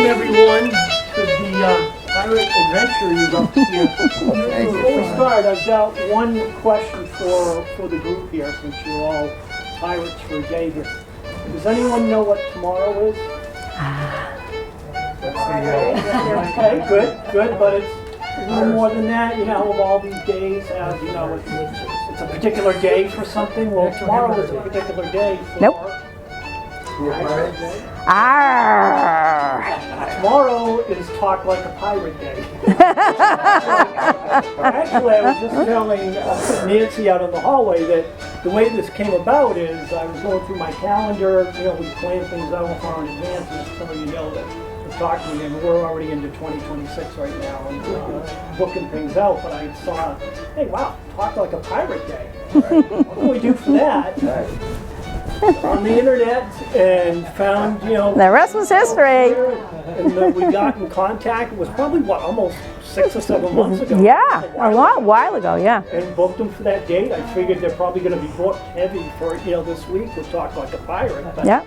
everyone to the pirate adventure you've up here. Before we start, I've got one question for the group here, since you're all pirates for a day here. Does anyone know what tomorrow is? Okay, good, but it's a little more than that. You know, of all these days have, you know, it's a particular day for something. Well, tomorrow is a particular day for... Nope. Tomorrow is Talk Like a Pirate Day. Actually, I was just telling Nancy out in the hallway that the way this came about is I was going through my calendar. You know, we plan things out far in advance, and some of you know that we're talking, and we're already into 2026 right now, and booking things out. But I saw, hey, wow, Talk Like a Pirate Day. What can we do for that? On the internet, and found, you know, the rest was history. And we got in contact. It was probably what, almost 6 or 7 months ago. Yeah, a while ago, yeah. And booked them for that date. I figured they're probably going to be booked heavy for, you know, this week. We'll Talk Like a Pirate. Yeah.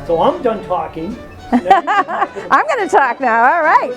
So I'm done talking. I'm going to talk now. All right.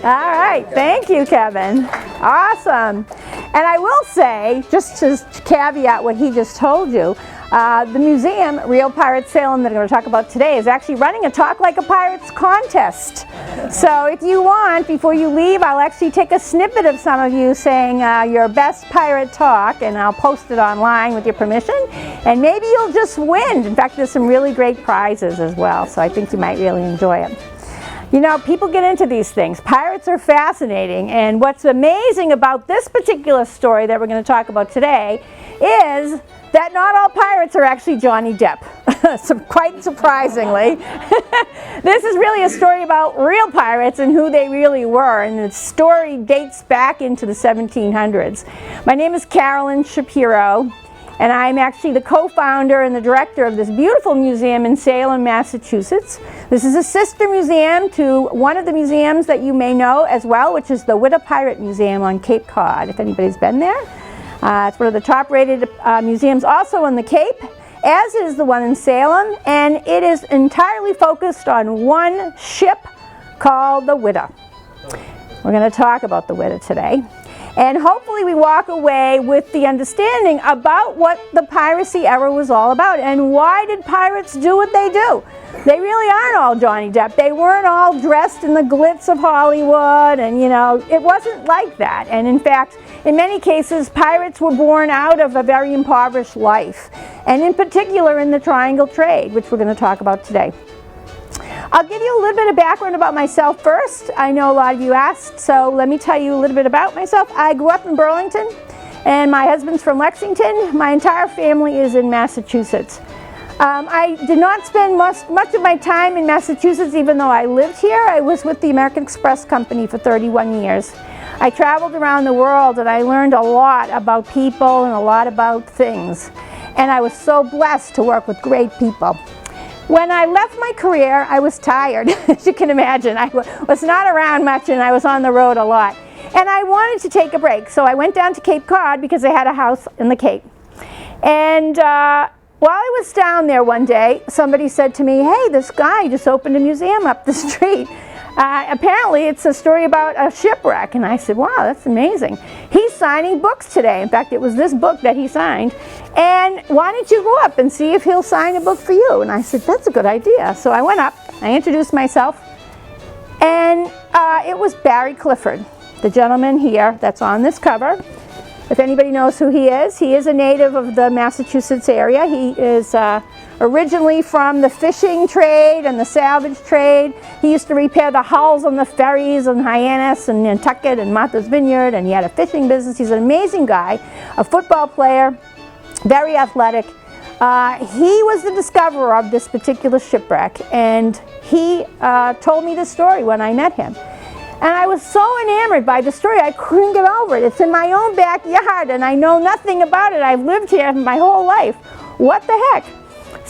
All right. Thank you, Kevin. Awesome. And I will say, just to caveat what he just told you, the museum, Real Pirates Salem, that I'm going to talk about today, is actually running a Talk Like a Pirates contest. So if you want, before you leave, I'll actually take a snippet of some of you saying your best pirate talk, and I'll post it online with your permission, and maybe you'll just win. In fact, there's some really great prizes as well, so I think you might really enjoy it. You know, people get into these things. Pirates are fascinating, and what's amazing about this particular story that we're going to talk about today is that not all pirates are actually Johnny Depp, so quite surprisingly. This is really a story about real pirates and who they really were, and the story dates back into the 1700s. My name is Carolyn Shapiro, and I'm actually the co-founder and the director of this beautiful museum in Salem, Massachusetts. This is a sister museum to one of the museums that you may know as well, which is the Whydah Pirate Museum on Cape Cod, if anybody's been there. It's one of the top-rated museums also on the Cape, as is the one in Salem, and it is entirely focused on one ship called the Whydah. We're going to talk about the Whydah today, and hopefully we walk away with the understanding about what the piracy era was all about, and why did pirates do what they do. They really aren't all Johnny Depp. They weren't all dressed in the glitz of Hollywood, and you know, it wasn't like that. And in fact, in many cases, pirates were born out of a very impoverished life, and in particular in the triangle trade, which we're going to talk about today. I'll give you a little bit of background about myself first. I know a lot of you asked, so let me tell you a little bit about myself. I grew up in Burlington, and my husband's from Lexington. My entire family is in Massachusetts. I did not spend much of my time in Massachusetts, even though I lived here. I was with the American Express Company for 31 years. I traveled around the world, and I learned a lot about people and a lot about things. And I was so blessed to work with great people. When I left my career, I was tired, as you can imagine. I was not around much, and I was on the road a lot. And I wanted to take a break, so I went down to Cape Cod because I had a house in the Cape. And while I was down there one day, somebody said to me, hey, this guy just opened a museum up the street. Apparently it's a story about a shipwreck. And I said, wow, that's amazing. He's signing books today. In fact, it was this book that he signed. And why don't you go up and see if he'll sign a book for you? And I said, that's a good idea. So I went up, I introduced myself, and it was Barry Clifford, the gentleman here that's on this cover. If anybody knows who he is a native of the Massachusetts area. He is originally from the fishing trade and the salvage trade. He used to repair the hulls on the ferries in Hyannis and Nantucket and Martha's Vineyard, and he had a fishing business. He's an amazing guy, a football player, very athletic. He was the discoverer of this particular shipwreck, and he told me the story when I met him. And I was so enamored by the story, I couldn't get over it. It's in my own backyard, and I know nothing about it. I've lived here my whole life. What the heck?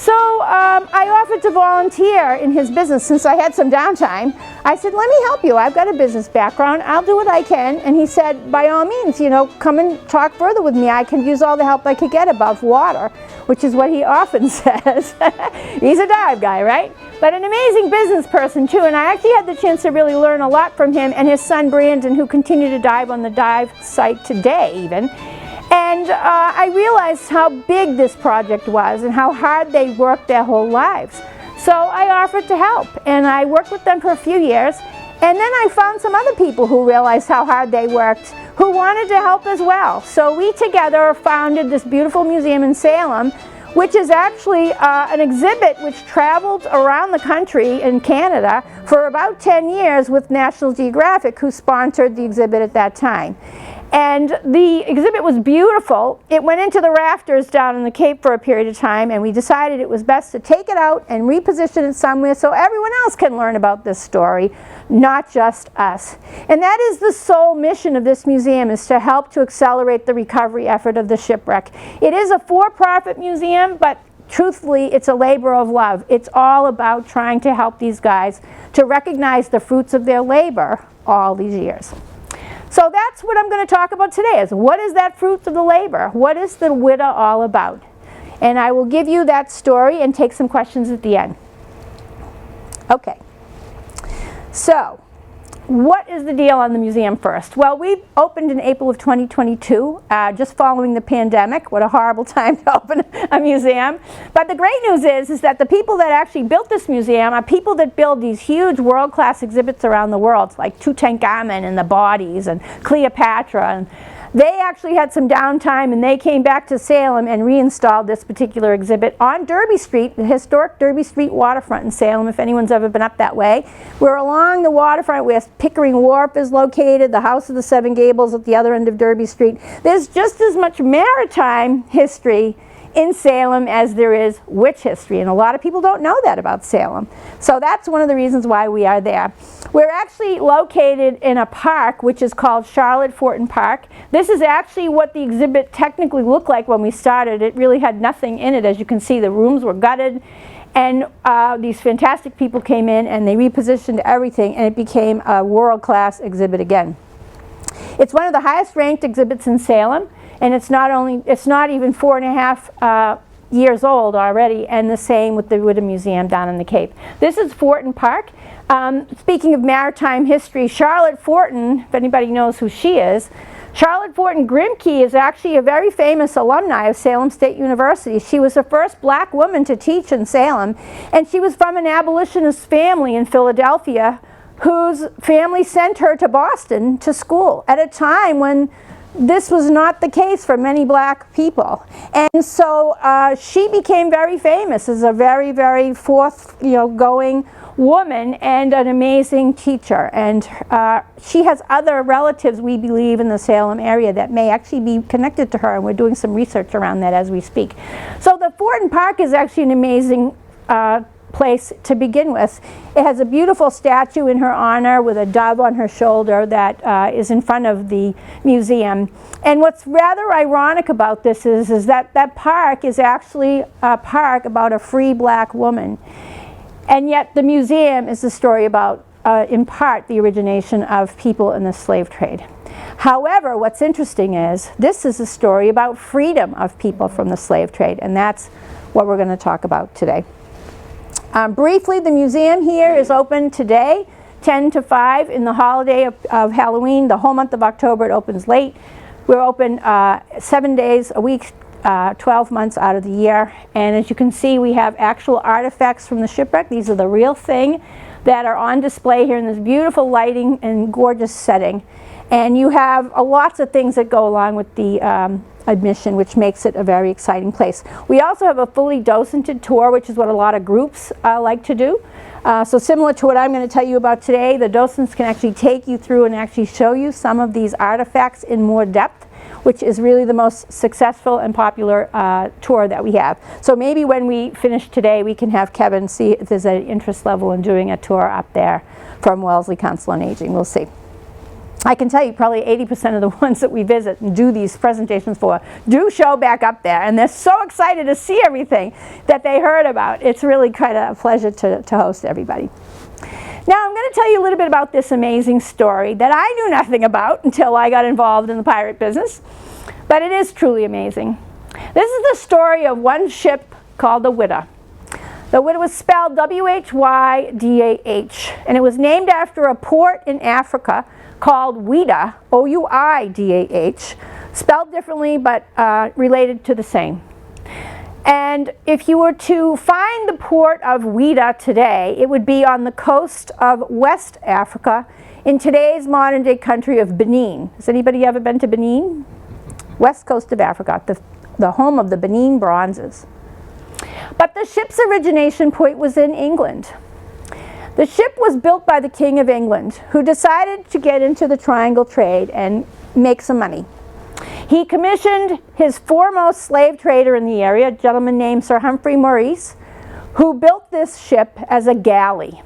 So I offered to volunteer in his business since I had some downtime. I said, let me help you. I've got a business background. I'll do what I can. And he said, by all means, you know, come and talk further with me. I can use all the help I could get above water, which is what he often says. He's a dive guy, right? But an amazing business person too. And I actually had the chance to really learn a lot from him and his son Brandon, who continue to dive on the dive site today even. And I realized how big this project was and how hard they worked their whole lives. So I offered to help, and I worked with them for a few years. And then I found some other people who realized how hard they worked, who wanted to help as well. So we together founded this beautiful museum in Salem, which is actually an exhibit which traveled around the country in Canada for about 10 years with National Geographic, who sponsored the exhibit at that time. And the exhibit was beautiful. It went into the rafters down in the Cape for a period of time, and we decided it was best to take it out and reposition it somewhere so everyone else can learn about this story, not just us. And that is the sole mission of this museum, is to help to accelerate the recovery effort of the shipwreck. It is a for-profit museum, but truthfully, it's a labor of love. It's all about trying to help these guys to recognize the fruits of their labor all these years. So that's what I'm going to talk about today, is what is that fruits of the labor? What is the Whydah all about? And I will give you that story and take some questions at the end. Okay. So, what is the deal on the museum first? Well, we opened in April of 2022, just following the pandemic. What a horrible time to open a museum. But the great news is that the people that actually built this museum are people that build these huge world-class exhibits around the world, like Tutankhamun and the bodies and Cleopatra. And they actually had some downtime, and they came back to Salem and reinstalled this particular exhibit on Derby Street, the historic Derby Street waterfront in Salem, if anyone's ever been up that way. We're along the waterfront where Pickering Wharf is located, the House of the Seven Gables at the other end of Derby Street. There's just as much maritime history in Salem as there is witch history, and a lot of people don't know that about Salem. So that's one of the reasons why we are there. We're actually located in a park which is called Charlotte Fortin Park. This is actually what the exhibit technically looked like when we started. It really had nothing in it. As you can see, the rooms were gutted, and these fantastic people came in and they repositioned everything, and it became a world-class exhibit again. It's one of the highest ranked exhibits in Salem. And it's not even 4.5 years old already, and the same with the Whydah Museum down in the Cape. This is Fortin Park. Speaking of maritime history, Charlotte Fortin, if anybody knows who she is, Charlotte Fortin Grimke is actually a very famous alumni of Salem State University. She was the first black woman to teach in Salem, and she was from an abolitionist family in Philadelphia whose family sent her to Boston to school at a time when this was not the case for many black people. And so she became very famous as a very, very going woman and an amazing teacher. And she has other relatives, we believe, in the Salem area that may actually be connected to her, and we're doing some research around that as we speak. So the Fortin Park is actually an amazing place to begin with. It has a beautiful statue in her honor with a dove on her shoulder that is in front of the museum. And what's rather ironic about this is that that park is actually a park about a free black woman. And yet the museum is the story about, in part, the origination of people in the slave trade. However, what's interesting is this is a story about freedom of people from the slave trade, and that's what we're going to talk about today. Briefly, the museum here is open today, 10 to 5, in the holiday of Halloween. The whole month of October it opens late. We're open 7 days a week, 12 months out of the year. And as you can see, we have actual artifacts from the shipwreck. These are the real thing that are on display here in this beautiful lighting and gorgeous setting. And you have lots of things that go along with the admission, which makes it a very exciting place. We also have a fully docented tour, which is what a lot of groups like to do. So similar to what I'm going to tell you about today, the docents can actually take you through and actually show you some of these artifacts in more depth, which is really the most successful and popular tour that we have. So maybe when we finish today, we can have Kevin see if there's an interest level in doing a tour up there from Wellesley Council on Aging. We'll see. I can tell you probably 80% of the ones that we visit and do these presentations for do show back up there, and they're so excited to see everything that they heard about. It's really kind of a pleasure to host everybody. Now I'm going to tell you a little bit about this amazing story that I knew nothing about until I got involved in the pirate business, but it is truly amazing. This is the story of one ship called the Whydah. The Whydah was spelled W-H-Y-D-A-H, and it was named after a port in Africa called Whydah, O-U-I-D-A-H, spelled differently but related to the same. And if you were to find the port of Whydah today, it would be on the coast of West Africa in today's modern day country of Benin. Has anybody ever been to Benin? West coast of Africa, the home of the Benin bronzes. But the ship's origination point was in England. The ship was built by the King of England, who decided to get into the triangle trade and make some money. He commissioned his foremost slave trader in the area, a gentleman named Sir Humphrey Maurice, who built this ship as a galley.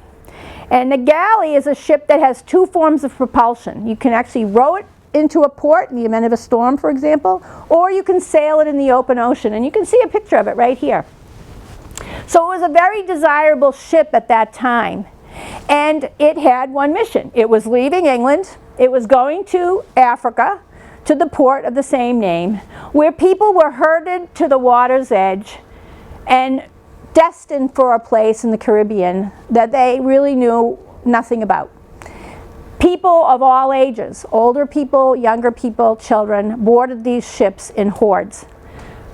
And a galley is a ship that has two forms of propulsion. You can actually row it into a port in the event of a storm, for example, or you can sail it in the open ocean. And you can see a picture of it right here. So it was a very desirable ship at that time. And it had one mission. It was leaving England. It was going to Africa, to the port of the same name, where people were herded to the water's edge and destined for a place in the Caribbean that they really knew nothing about. People of all ages, older people, younger people, children, boarded these ships in hordes.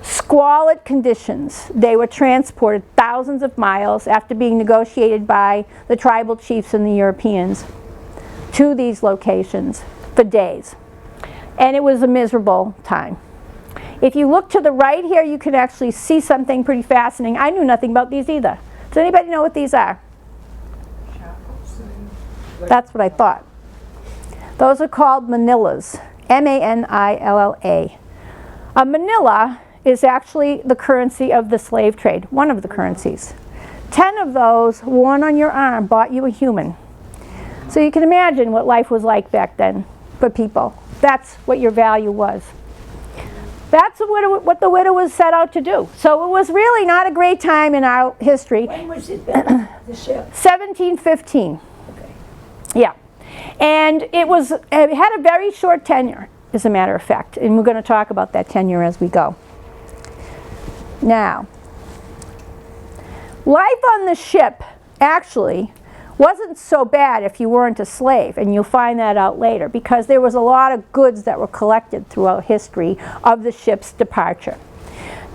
Squalid conditions. They were transported thousands of miles after being negotiated by the tribal chiefs and the Europeans to these locations for days. And it was a miserable time. If you look to the right here, you can actually see something pretty fascinating. I knew nothing about these either. Does anybody know what these are? That's what I thought. Those are called manillas, M-A-N-I-L-L-A. A manilla is actually the currency of the slave trade, one of the currencies. 10 of those worn on your arm bought you a human. So you can imagine what life was like back then for people. That's what your value was. That's what the Whydah was set out to do. So it was really not a great time in our history. When was it built, the ship? 1715. Okay. Yeah. And it had a very short tenure, as a matter of fact. And we're going to talk about that tenure as we go. Now, life on the ship actually wasn't so bad if you weren't a slave, and you'll find that out later, because there was a lot of goods that were collected throughout history of the ship's departure.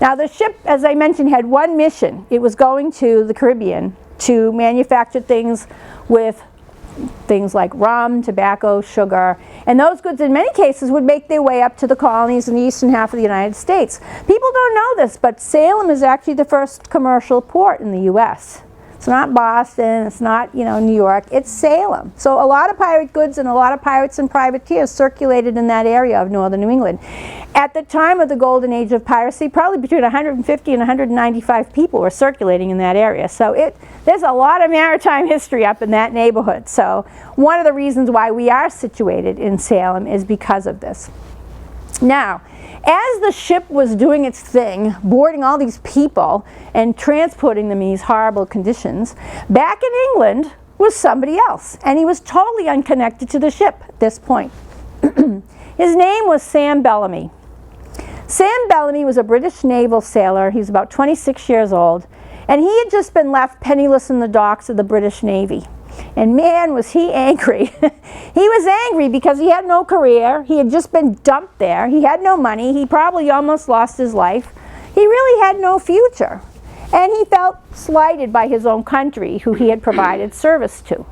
Now the ship, as I mentioned, had one mission. It was going to the Caribbean to manufacture things with things like rum, tobacco, sugar, and those goods in many cases would make their way up to the colonies in the eastern half of the United States. People don't know this, but Salem is actually the first commercial port in the U.S. It's not Boston, it's not, New York, it's Salem. So a lot of pirate goods and a lot of pirates and privateers circulated in that area of northern New England. At the time of the golden age of piracy, probably between 150 and 195 people were circulating in that area. So there's a lot of maritime history up in that neighborhood. So one of the reasons why we are situated in Salem is because of this. Now, as the ship was doing its thing, boarding all these people and transporting them in these horrible conditions, back in England was somebody else, and he was totally unconnected to the ship at this point. His name was Sam Bellamy. Sam Bellamy was a British naval sailor. He was about 26 years old, and he had just been left penniless in the docks of the British Navy. And man, was he angry. He was angry because he had no career. He had just been dumped there. He had no money. He probably almost lost his life. He really had no future. And he felt slighted by his own country, who he had provided service to.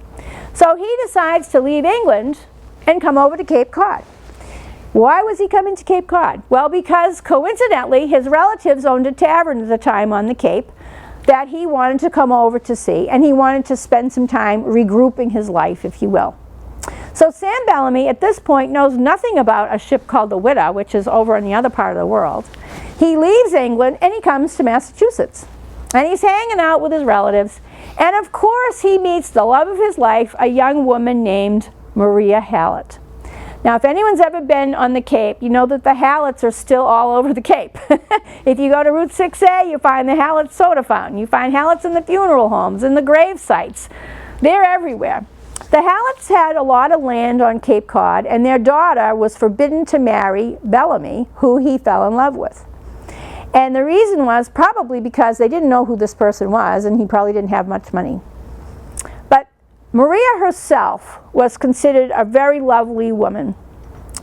So he decides to leave England and come over to Cape Cod. Why was he coming to Cape Cod? Well, because coincidentally, his relatives owned a tavern at the time on the Cape that he wanted to come over to see, and he wanted to spend some time regrouping his life, if you will. So Sam Bellamy, at this point, knows nothing about a ship called the Whydah, which is over in the other part of the world. He leaves England, and he comes to Massachusetts. And he's hanging out with his relatives, and of course he meets the love of his life, a young woman named Maria Hallett. Now, if anyone's ever been on the Cape, you know that the Halletts are still all over the Cape. If you go to Route 6A, you find the Hallett soda fountain. You find Halletts in the funeral homes, in the grave sites. They're everywhere. The Halletts had a lot of land on Cape Cod, and their daughter was forbidden to marry Bellamy, who he fell in love with. And the reason was probably because they didn't know who this person was, and he probably didn't have much money. But Maria herself was considered a very lovely woman.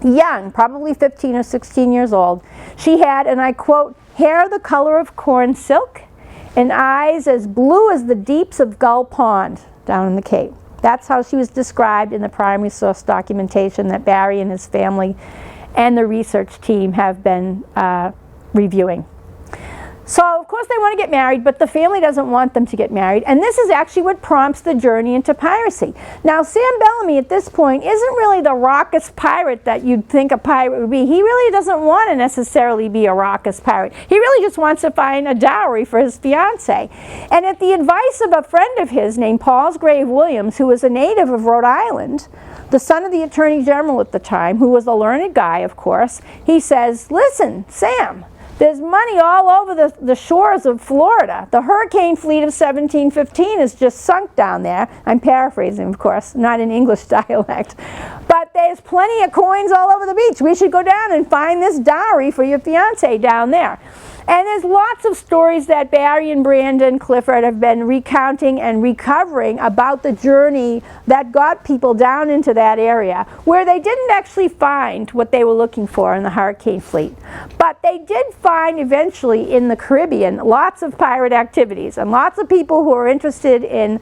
Young, probably 15 or 16 years old. She had, and I quote, hair the color of corn silk and eyes as blue as the deeps of Gull Pond down in the Cape. That's how she was described in the primary source documentation that Barry and his family and the research team have been reviewing. So, of course, they want to get married, but the family doesn't want them to get married. And this is actually what prompts the journey into piracy. Now, Sam Bellamy at this point isn't really the raucous pirate that you'd think a pirate would be. He really doesn't want to necessarily be a raucous pirate. He really just wants to find a dowry for his fiancée. And at the advice of a friend of his named Palsgrave Williams, who was a native of Rhode Island, the son of the Attorney General at the time, who was a learned guy, of course, he says, listen, Sam, there's money all over the shores of Florida. The hurricane fleet of 1715 is just sunk down there. I'm paraphrasing, of course, not in English dialect. But there's plenty of coins all over the beach. We should go down and find this dowry for your fiancé down there. And there's lots of stories that Barry and Brandon Clifford have been recounting and recovering about the journey that got people down into that area, where they didn't actually find what they were looking for in the hurricane fleet. But they did find eventually in the Caribbean lots of pirate activities and lots of people who are interested in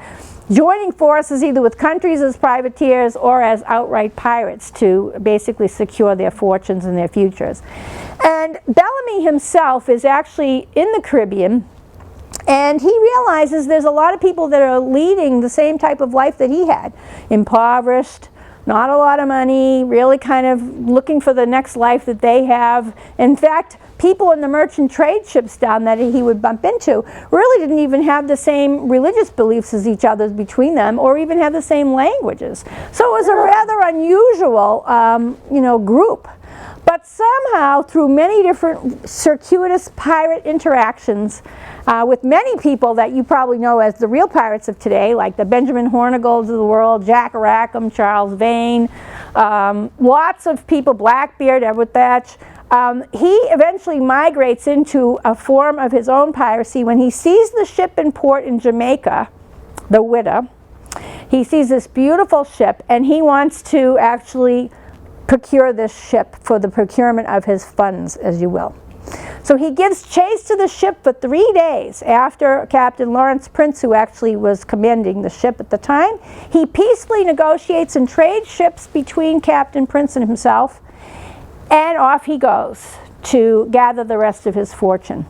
joining forces either with countries as privateers or as outright pirates to basically secure their fortunes and their futures. And Bellamy himself is actually in the Caribbean, and he realizes there's a lot of people that are leading the same type of life that he had. Impoverished, not a lot of money, really kind of looking for the next life that they have. In fact, people in the merchant trade ships down that he would bump into really didn't even have the same religious beliefs as each other between them, or even have the same languages. So it was a rather unusual, group. But somehow, through many different circuitous pirate interactions with many people that you probably know as the real pirates of today, like the Benjamin Hornigolds of the world, Jack Rackham, Charles Vane, lots of people, Blackbeard, Edward Thatch, he eventually migrates into a form of his own piracy when he sees the ship in port in Jamaica, the Whydah. He sees this beautiful ship, and he wants to actually procure this ship for the procurement of his funds, as you will. So he gives chase to the ship for 3 days after Captain Lawrence Prince, who actually was commanding the ship at the time. He peacefully negotiates and trades ships between Captain Prince and himself, and off he goes to gather the rest of his fortune.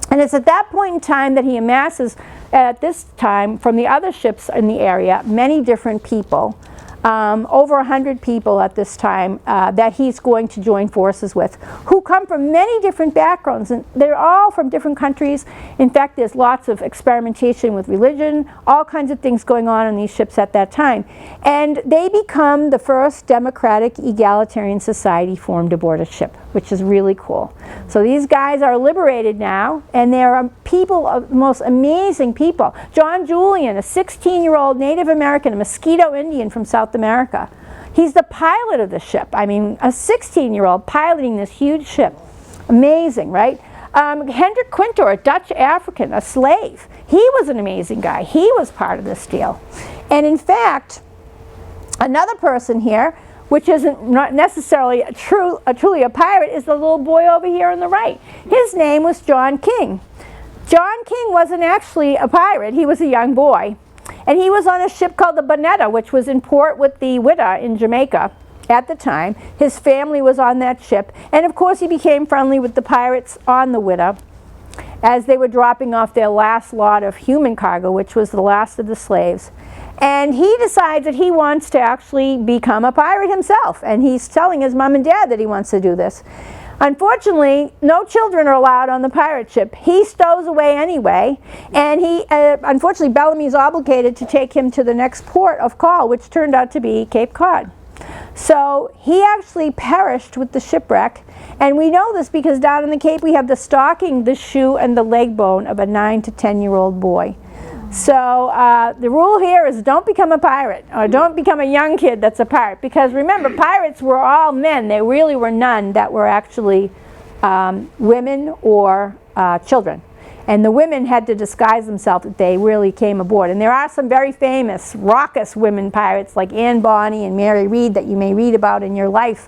And it's at that point in time that he amasses, at this time, from the other ships in the area, many different people, over 100 people at this time that he's going to join forces with, who come from many different backgrounds, and they're all from different countries. In fact, there's lots of experimentation with religion, all kinds of things going on these ships at that time. And they become the first democratic egalitarian society formed aboard a ship, which is really cool. So these guys are liberated now, and they're people of the most amazing people. John Julian, a 16-year-old Native American, a Mosquito Indian from South America. He's the pilot of the ship. I mean, a 16-year-old piloting this huge ship. Amazing, right? Hendrik Quintor, a Dutch African, a slave. He was an amazing guy. He was part of this deal. And in fact, another person here, which isn't not necessarily truly a pirate, is the little boy over here on the right. His name was John King. John King wasn't actually a pirate. He was a young boy. And he was on a ship called the Bonetta, which was in port with the Whydah in Jamaica at the time. His family was on that ship. And of course he became friendly with the pirates on the Whydah as they were dropping off their last lot of human cargo, which was the last of the slaves. And he decides that he wants to actually become a pirate himself. And he's telling his mom and dad that he wants to do this. Unfortunately, no children are allowed on the pirate ship. He stows away anyway, and unfortunately, Bellamy is obligated to take him to the next port of call, which turned out to be Cape Cod. So he actually perished with the shipwreck, and we know this because down in the Cape we have the stocking, the shoe, and the leg bone of a 9 to 10-year-old boy. So the rule here is don't become a pirate, or don't become a young kid that's a pirate, because remember, pirates were all men. There really were none that were actually women or children. And the women had to disguise themselves if they really came aboard. And there are some very famous, raucous women pirates like Anne Bonny and Mary Read that you may read about in your life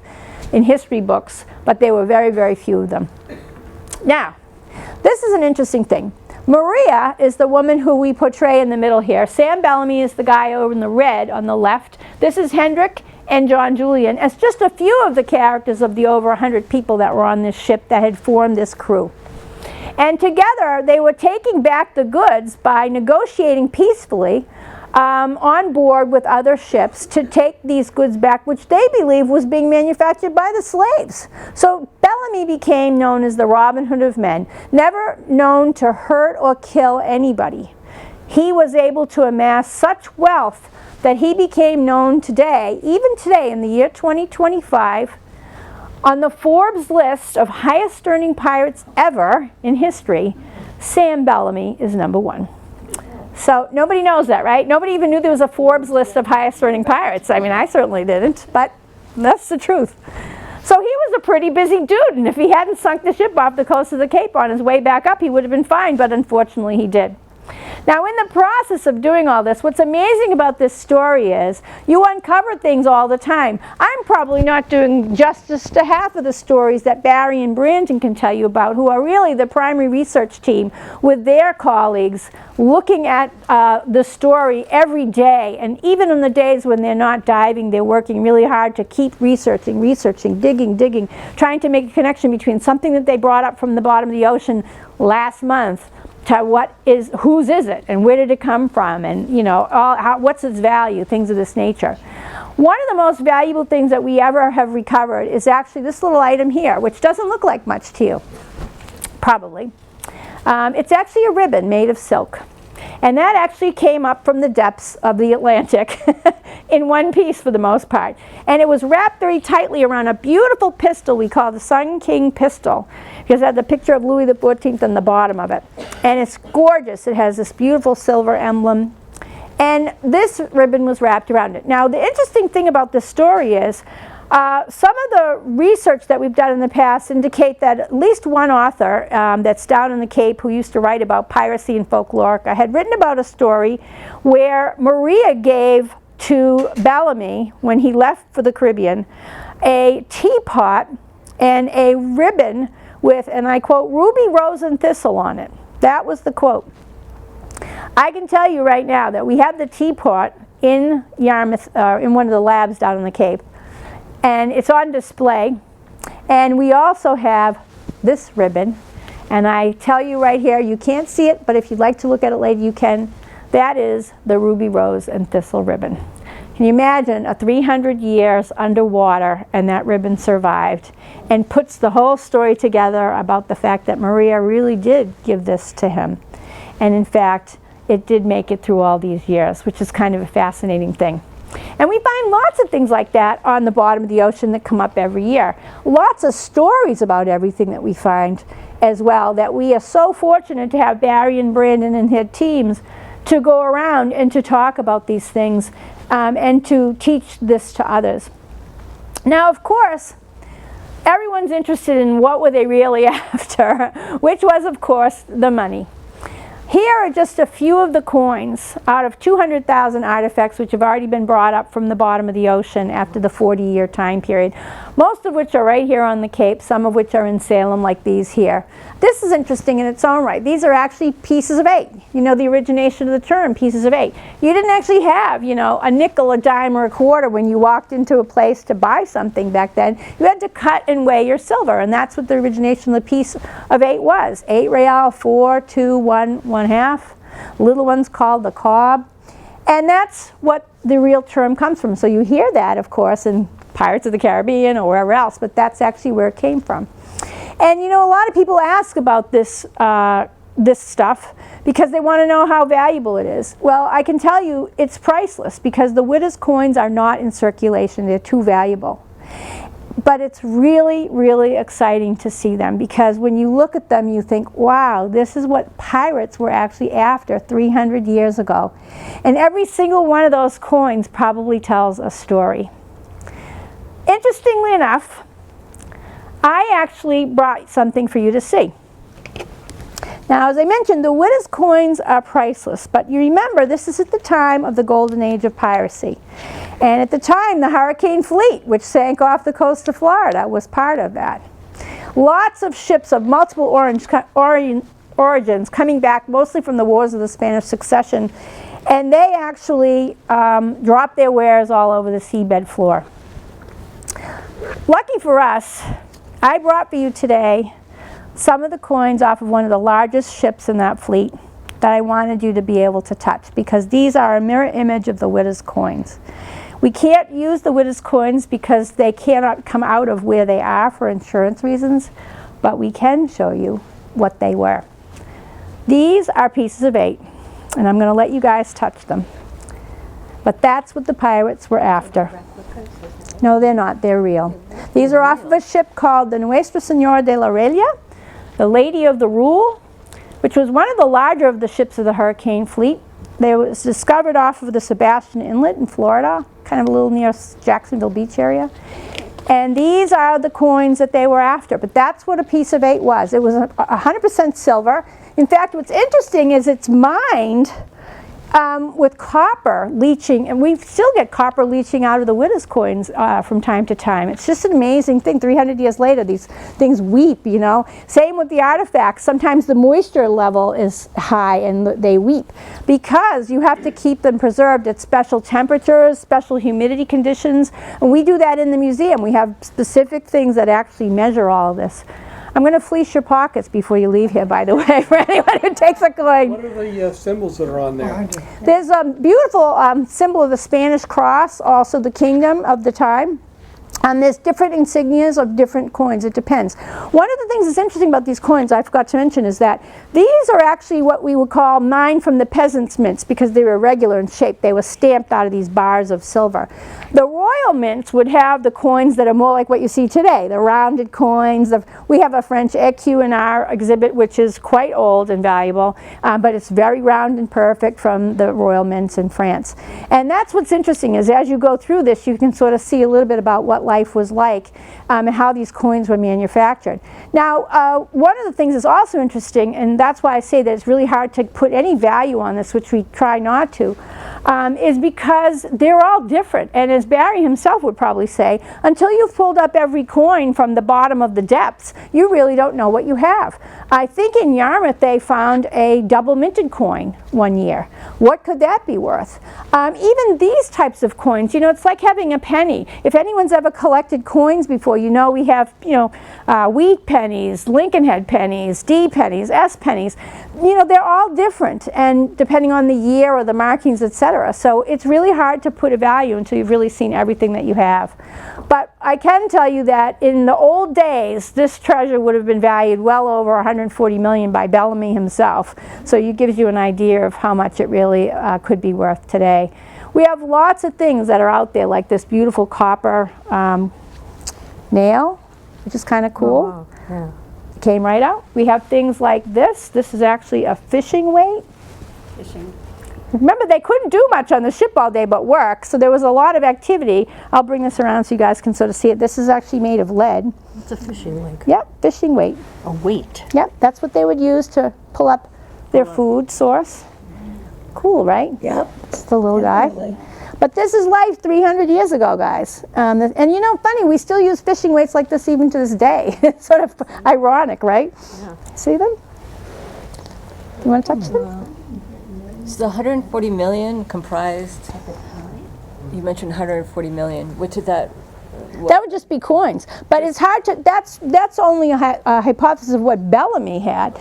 in history books, but there were very, very few of them. Now, this is an interesting thing. Maria is the woman who we portray in the middle here. Sam Bellamy is the guy over in the red on the left. This is Hendrik and John Julian as just a few of the characters of the over 100 people that were on this ship that had formed this crew. And together they were taking back the goods by negotiating peacefully on board with other ships to take these goods back, which they believed was being manufactured by the slaves. So Bellamy became known as the Robin Hood of men, never known to hurt or kill anybody. He was able to amass such wealth that he became known today, even today in the year 2025, on the Forbes list of highest earning pirates ever in history. Sam Bellamy is number 1. So nobody knows that, right? Nobody even knew there was a Forbes list of highest earning pirates. I mean, I certainly didn't, but that's the truth. So he was a pretty busy dude, and if he hadn't sunk the ship off the coast of the Cape on his way back up, he would have been fine, but unfortunately he did. Now, in the process of doing all this, what's amazing about this story is you uncover things all the time. I'm probably not doing justice to half of the stories that Barry and Brandon can tell you about, who are really the primary research team with their colleagues looking at the story every day. And even on the days when they're not diving, they're working really hard to keep researching, digging, trying to make a connection between something that they brought up from the bottom of the ocean last month to whose is it, and where did it come from, and what's its value, things of this nature. One of the most valuable things that we ever have recovered is actually this little item here, which doesn't look like much to you, probably. It's actually a ribbon made of silk. And that actually came up from the depths of the Atlantic in one piece for the most part. And it was wrapped very tightly around a beautiful pistol we call the Sun King pistol, because it had the picture of Louis XIV on the bottom of it. And it's gorgeous. It has this beautiful silver emblem. And this ribbon was wrapped around it. Now, the interesting thing about this story is some of the research that we've done in the past indicate that at least one author that's down in the Cape who used to write about piracy and folklore had written about a story where Maria gave to Bellamy, when he left for the Caribbean, a teapot and a ribbon with, and I quote, "ruby, rose, and thistle" on it. That was the quote. I can tell you right now that we have the teapot in Yarmouth, in one of the labs down in the Cape, and it's on display. And we also have this ribbon, and I tell you right here, you can't see it, but if you'd like to look at it later, you can. That is the ruby, rose, and thistle ribbon. Can you imagine 300 years underwater and that ribbon survived, and puts the whole story together about the fact that Maria really did give this to him. And in fact, it did make it through all these years, which is kind of a fascinating thing. And we find lots of things like that on the bottom of the ocean that come up every year. Lots of stories about everything that we find as well, that we are so fortunate to have Barry and Brandon and their teams to go around and to talk about these things and to teach this to others. Now, of course, everyone's interested in what were they really after, which was, of course, the money. Here are just a few of the coins out of 200,000 artifacts which have already been brought up from the bottom of the ocean after the 40-year time period, most of which are right here on the Cape, some of which are in Salem, like these here. This is interesting in its own right. These are actually pieces of 8. You know, the origination of the term, pieces of 8. You didn't actually have, you know, a nickel, a dime, or a quarter when you walked into a place to buy something back then. You had to cut and weigh your silver, and that's what the origination of the piece of 8 was. 8 real, 4, 2, 1, 1/2. Little ones called the cob. And that's what the real term comes from. So you hear that, of course, in Pirates of the Caribbean or wherever else, but that's actually where it came from. And you know, a lot of people ask about this this stuff because they want to know how valuable it is. Well, I can tell you it's priceless because the Whydah coins are not in circulation. They're too valuable. But it's really, really exciting to see them because when you look at them, you think, wow, this is what pirates were actually after 300 years ago. And every single one of those coins probably tells a story. Interestingly enough, I actually brought something for you to see. Now, as I mentioned, the Whydah coins are priceless, but you remember this is at the time of the golden age of piracy. And at the time, the hurricane fleet, which sank off the coast of Florida, was part of that. Lots of ships of multiple origins coming back, mostly from the wars of the Spanish Succession, and they actually dropped their wares all over the seabed floor. Lucky for us, I brought for you today some of the coins off of one of the largest ships in that fleet that I wanted you to be able to touch because these are a mirror image of the Whydah coins. We can't use the Whydah coins because they cannot come out of where they are for insurance reasons, but we can show you what they were. These are pieces of 8, and I'm going to let you guys touch them. But that's what the pirates were after. No, they're not. They're real. These are off of a ship called the Nuestra Señora de la Relia, the Lady of the Rule, which was one of the larger of the ships of the hurricane fleet. They was discovered off of the Sebastian Inlet in Florida, kind of a little near Jacksonville Beach area. And these are the coins that they were after. But that's what a piece of 8 was. It was 100% silver. In fact, what's interesting is it's mined with copper leaching, and we still get copper leaching out of the Whydah coins from time to time. It's just an amazing thing. 300 years later, these things weep, you know. Same with the artifacts. Sometimes the moisture level is high and they weep because you have to keep them preserved at special temperatures, special humidity conditions, and we do that in the museum. We have specific things that actually measure all of this. I'm going to fleece your pockets before you leave here, by the way, for anyone who takes a coin. What are the symbols that are on there? There's a beautiful symbol of the Spanish cross, also the kingdom of the time. And there's different insignias of different coins. It depends. One of the things that's interesting about these coins, I forgot to mention, is that these are actually what we would call mined from the peasants' mints because they were irregular in shape. They were stamped out of these bars of silver. The royal mints would have the coins that are more like what you see today, the rounded coins. We have a French écu in our exhibit, which is quite old and valuable, but it's very round and perfect from the royal mints in France. And that's what's interesting is as you go through this, you can sort of see a little bit about what life was like and how these coins were manufactured. Now, one of the things that's also interesting, and that's why I say that it's really hard to put any value on this, which we try not to, is because they're all different. And as Barry himself would probably say, until you've pulled up every coin from the bottom of the depths, you really don't know what you have. I think in Yarmouth they found a double minted coin one year. What could that be worth? Even these types of coins, you know, it's like having a penny. If anyone's ever collected coins before, you know we have, you know, wheat pennies, Lincoln Head pennies, D pennies, S pennies. You know, they're all different, and depending on the year or the markings, etc. So it's really hard to put a value until you've really seen everything that you have. But I can tell you that in the old days, this treasure would have been valued well over 140 million by Bellamy himself. So it gives you an idea of how much it really could be worth today. We have lots of things that are out there, like this beautiful copper nail, which is kind of cool. Oh, wow. Yeah. It came right out. We have things like this. This is actually a fishing weight. Fishing. Remember, they couldn't do much on the ship all day but work, so there was a lot of activity. I'll bring this around so you guys can sort of see it. This is actually made of lead. It's a fishing leg. Yep, fishing weight. A weight. Yep, that's what they would use to pull up their food source. Cool, right? Yep. It's the little Definitely. guy. But this is life 300 years ago, guys. And you know, funny, we still use fishing weights like this even to this day. It's sort of ironic, right? Yeah. See them? You want to touch them? So the 140 million comprised, you mentioned 140 million, which is that? That would just be coins. But it's hard to, that's only a hypothesis of what Bellamy had.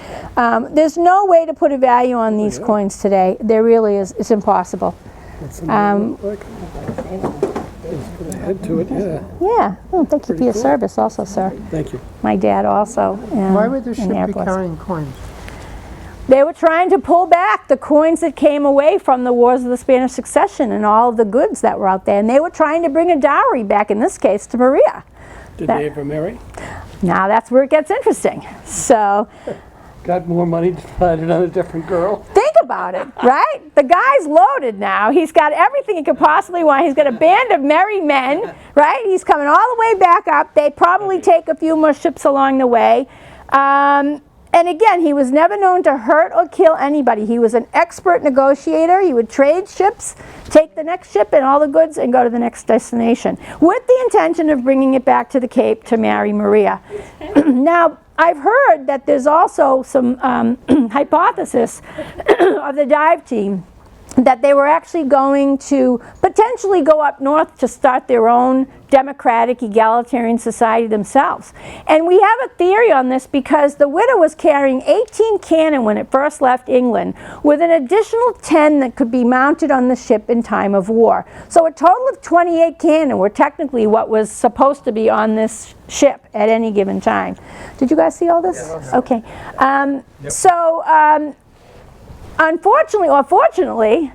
There's no way to put a value on these coins today. There really is, it's impossible. Put a head to it, yeah. Yeah, well, thank you for your service also, sir. Thank you. My dad also. Why would the in ship Air be Force. carrying coins? They were trying to pull back the coins that came away from the Wars of the Spanish Succession and all of the goods that were out there. And they were trying to bring a dowry back, in this case, to Maria. Did they ever marry? Now that's where it gets interesting. So Got more money to spend it on a different girl? think about it, right? The guy's loaded now. He's got everything he could possibly want. He's got a band of merry men, right? He's coming all the way back up. They probably take a few more ships along the way. And again, he was never known to hurt or kill anybody. He was an expert negotiator. He would trade ships, take the next ship and all the goods and go to the next destination with the intention of bringing it back to the Cape to marry Maria. Now, I've heard that there's also some hypothesis of the dive team that they were actually going to potentially go up north to start their own democratic egalitarian society themselves. And we have a theory on this because the Whydah was carrying 18 cannon when it first left England, with an additional 10 that could be mounted on the ship in time of war. So a total of 28 cannon were technically what was supposed to be on this ship at any given time. Did you guys see all this? Yeah. Okay. Unfortunately or fortunately,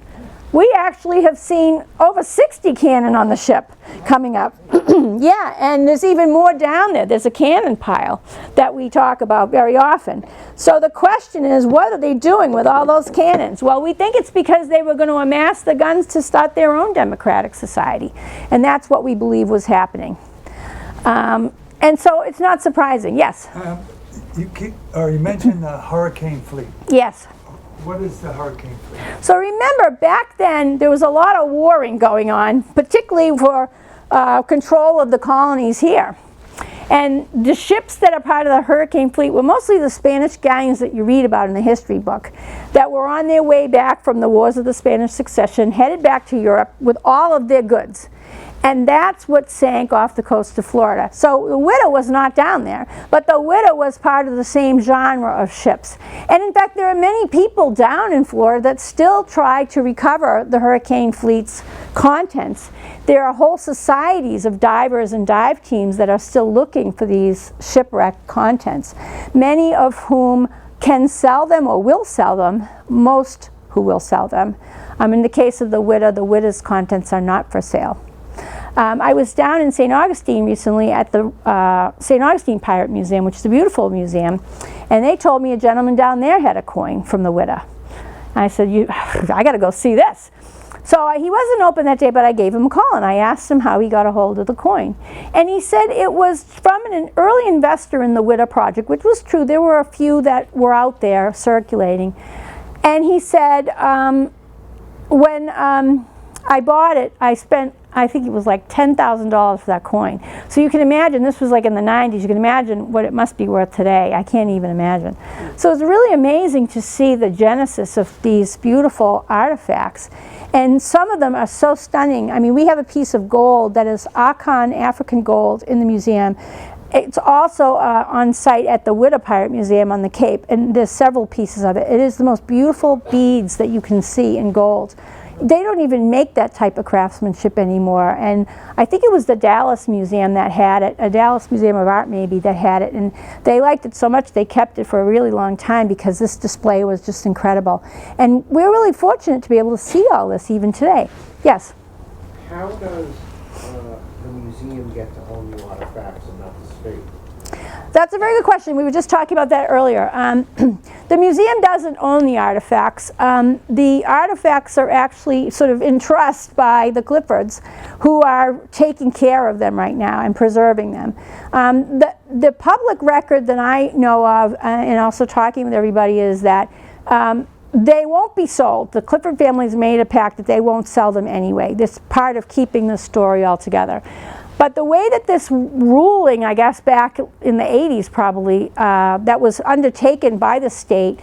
we actually have seen over 60 cannon on the ship coming up. Yeah, and there's even more down there. There's a cannon pile that we talk about very often. So the question is, what are they doing with all those cannons? Well, we think it's because they were going to amass the guns to start their own democratic society. And that's what we believe was happening. And so it's not surprising. Yes? You mentioned the hurricane fleet. Yes. What is the hurricane fleet? So remember, back then there was a lot of warring going on, particularly for control of the colonies here. And the ships that are part of the hurricane fleet were mostly the Spanish galleons that you read about in the history book, that were on their way back from the Wars of the Spanish Succession, headed back to Europe with all of their goods. And that's what sank off the coast of Florida. So the Whydah was not down there, but the Whydah was part of the same genre of ships. And in fact, there are many people down in Florida that still try to recover the hurricane fleet's contents. There are whole societies of divers and dive teams that are still looking for these shipwrecked contents, many of whom can sell them or will sell them, most who will sell them. In the case of the Whydah's contents are not for sale. I was down in St. Augustine recently at the St. Augustine Pirate Museum, which is a beautiful museum, and they told me a gentleman down there had a coin from the Whydah. I said, I got to go see this. So he wasn't open that day, but I gave him a call and I asked him how he got a hold of the coin. And he said it was from an early investor in the Whydah project, which was true. There were a few that were out there circulating. And he said, when I bought it, I spent, I think it was like $10,000 for that coin. So you can imagine, this was like in the 90s, you can imagine what it must be worth today. I can't even imagine. So it's really amazing to see the genesis of these beautiful artifacts. And some of them are so stunning. I mean, we have a piece of gold that is Akan African gold in the museum. It's also on site at the Whydah Pirate Museum on the Cape, and there's several pieces of it. It is the most beautiful beads that you can see in gold. They don't even make that type of craftsmanship anymore, and I think it was the Dallas Museum that had it, a Dallas Museum of Art maybe, that had it, and they liked it so much they kept it for a really long time because this display was just incredible. And we're really fortunate to be able to see all this even today. Yes? How does the museum get to own the artifacts and not the state? That's a very good question. We were just talking about that earlier. The museum doesn't own the artifacts. The artifacts are actually sort of in trust by the Cliffords, who are taking care of them right now and preserving them. The public record that I know of, and also talking with everybody, is that they won't be sold. The Clifford family's made a pact that they won't sell them anyway. This is part of keeping the story all together. But the way that this ruling, I guess back in the 80s probably, that was undertaken by the state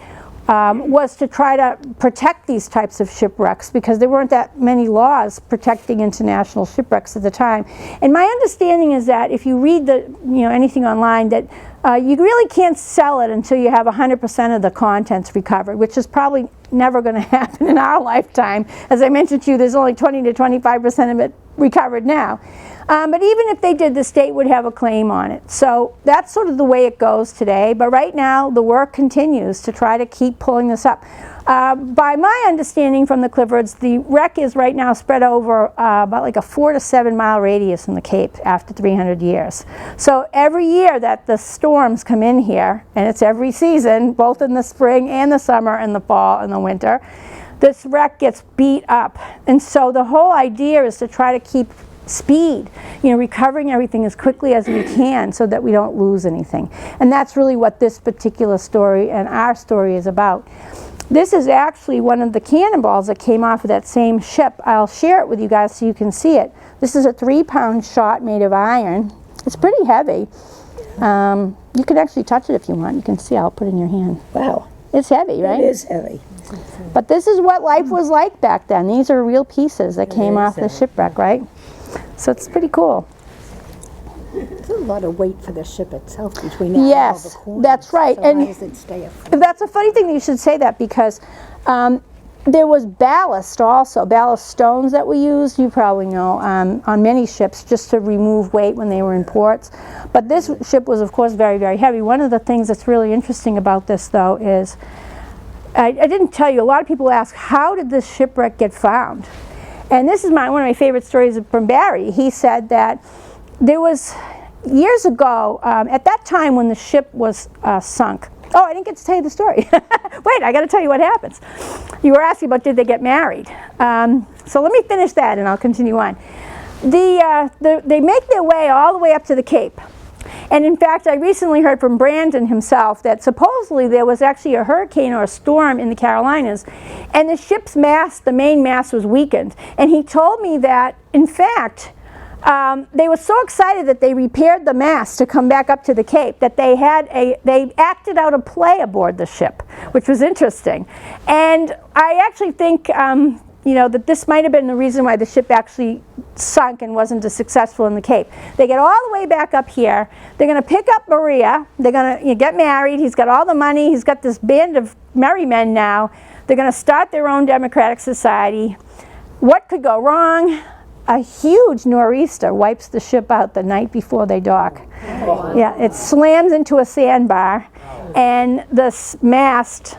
was to try to protect these types of shipwrecks, because there weren't that many laws protecting international shipwrecks at the time. And my understanding is that if you read anything online, that You really can't sell it until you have 100% of the contents recovered, which is probably never going to happen in our lifetime. As I mentioned to you, there's only 20 to 25% of it recovered now. But even if they did, the state would have a claim on it. So that's sort of the way it goes today. But right now, the work continues to try to keep pulling this up. By my understanding from the Cliffords, the wreck is right now spread over about like a 4 to 7 mile radius in the Cape after 300 years. So every year that the storms come in here, and it's every season, both in the spring and the summer and the fall and the winter, this wreck gets beat up. And so the whole idea is to try to keep speed, recovering everything as quickly as we can so that we don't lose anything. And that's really what this particular story and our story is about. This is actually one of the cannonballs that came off of that same ship. I'll share it with you guys so you can see it. This is a 3-pound shot made of iron. It's pretty heavy. You can actually touch it if you want. You can see, I'll put it in your hand. Wow. It's heavy, right? It is heavy. But this is what life was like back then. These are real pieces that came off the shipwreck, right? So it's pretty cool. There's a lot of weight for the ship itself between all the Yes, coins. that's right. So And how does it stay afloat? that's a funny thing that you should say that, because there was ballast also, ballast stones that we used, you probably know, on many ships just to remove weight when they were in ports. But this ship was, of course, very, very heavy. One of the things that's really interesting about this, though, is I didn't tell you, a lot of people ask, how did this shipwreck get found? And this is one of my favorite stories from Barry. He said that there was, years ago, at that time when the ship was sunk. Oh, I didn't get to tell you the story. Wait, I got to tell you what happens. You were asking about did they get married. So let me finish that and I'll continue on. They make their way all the way up to the Cape. And in fact, I recently heard from Brandon himself that supposedly there was actually a hurricane or a storm in the Carolinas, and the ship's mast, the main mast, was weakened. And he told me that, in fact, they were so excited that they repaired the mast to come back up to the Cape that they acted out a play aboard the ship, which was interesting. And I actually think that this might have been the reason why the ship actually sunk and wasn't as successful in the Cape. They get all the way back up here. They're going to pick up Maria. They're going to get married. He's got all the money. He's got this band of merry men now. They're going to start their own democratic society. What could go wrong? A huge nor'easter wipes the ship out the night before they dock. Yeah, it slams into a sandbar, and the mast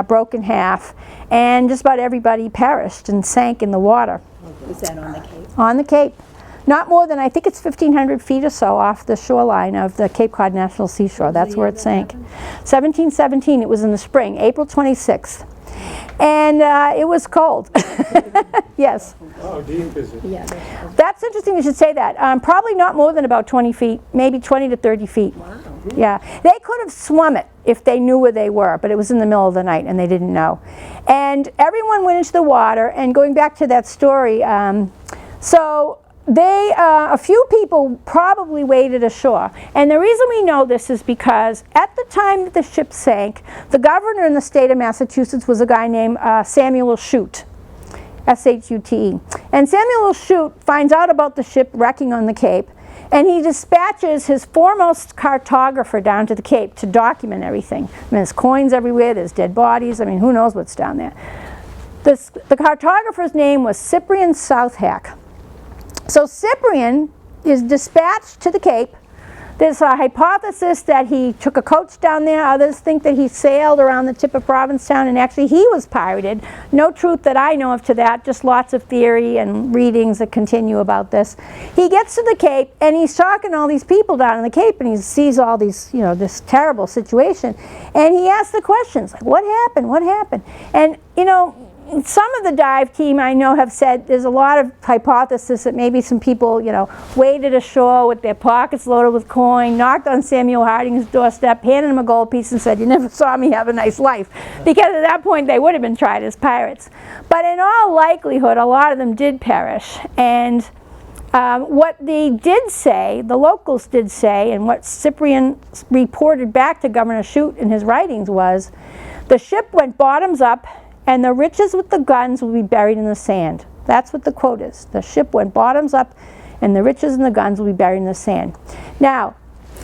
broke in half, and just about everybody perished and sank in the water. Was that on the Cape? On the Cape. Not more than, I think it's 1,500 feet or so off the shoreline of the Cape Cod National Seashore. That's where it sank. 1717, it was in the spring, April 26th. And it was cold. Yes. Oh, deep is it? Yeah. That's interesting you should say that. Probably not more than about 20 feet, maybe 20 to 30 feet. Wow. Yeah. They could have swum it if they knew where they were, but it was in the middle of the night and they didn't know. And everyone went into the water, and going back to that story, a few people probably waded ashore. And the reason we know this is because at the time that the ship sank, the governor in the state of Massachusetts was a guy named Samuel Shute, S-H-U-T-E. And Samuel Shute finds out about the ship wrecking on the Cape, and he dispatches his foremost cartographer down to the Cape to document everything. I mean, there's coins everywhere, there's dead bodies, I mean, who knows what's down there. The cartographer's name was Cyprian Southhack. So Cyprian is dispatched to the Cape. There's a hypothesis that he took a coach down there. Others think that he sailed around the tip of Provincetown, and actually he was pirated. No truth that I know of to that, just lots of theory and readings that continue about this. He gets to the Cape, and he's talking to all these people down in the Cape, and he sees all these, this terrible situation. And he asks the questions, like, what happened? What happened? And, some of the dive team I know have said there's a lot of hypothesis that maybe some people, waded ashore with their pockets loaded with coin, knocked on Samuel Harding's doorstep, handed him a gold piece and said, "You never saw me have a nice life." Because at that point they would have been tried as pirates. But in all likelihood, a lot of them did perish. And what they did say, the locals did say, and what Cyprian reported back to Governor Shute in his writings was, the ship went bottoms up, and the riches with the guns will be buried in the sand. That's what the quote is. The ship went bottoms up, and the riches and the guns will be buried in the sand. Now,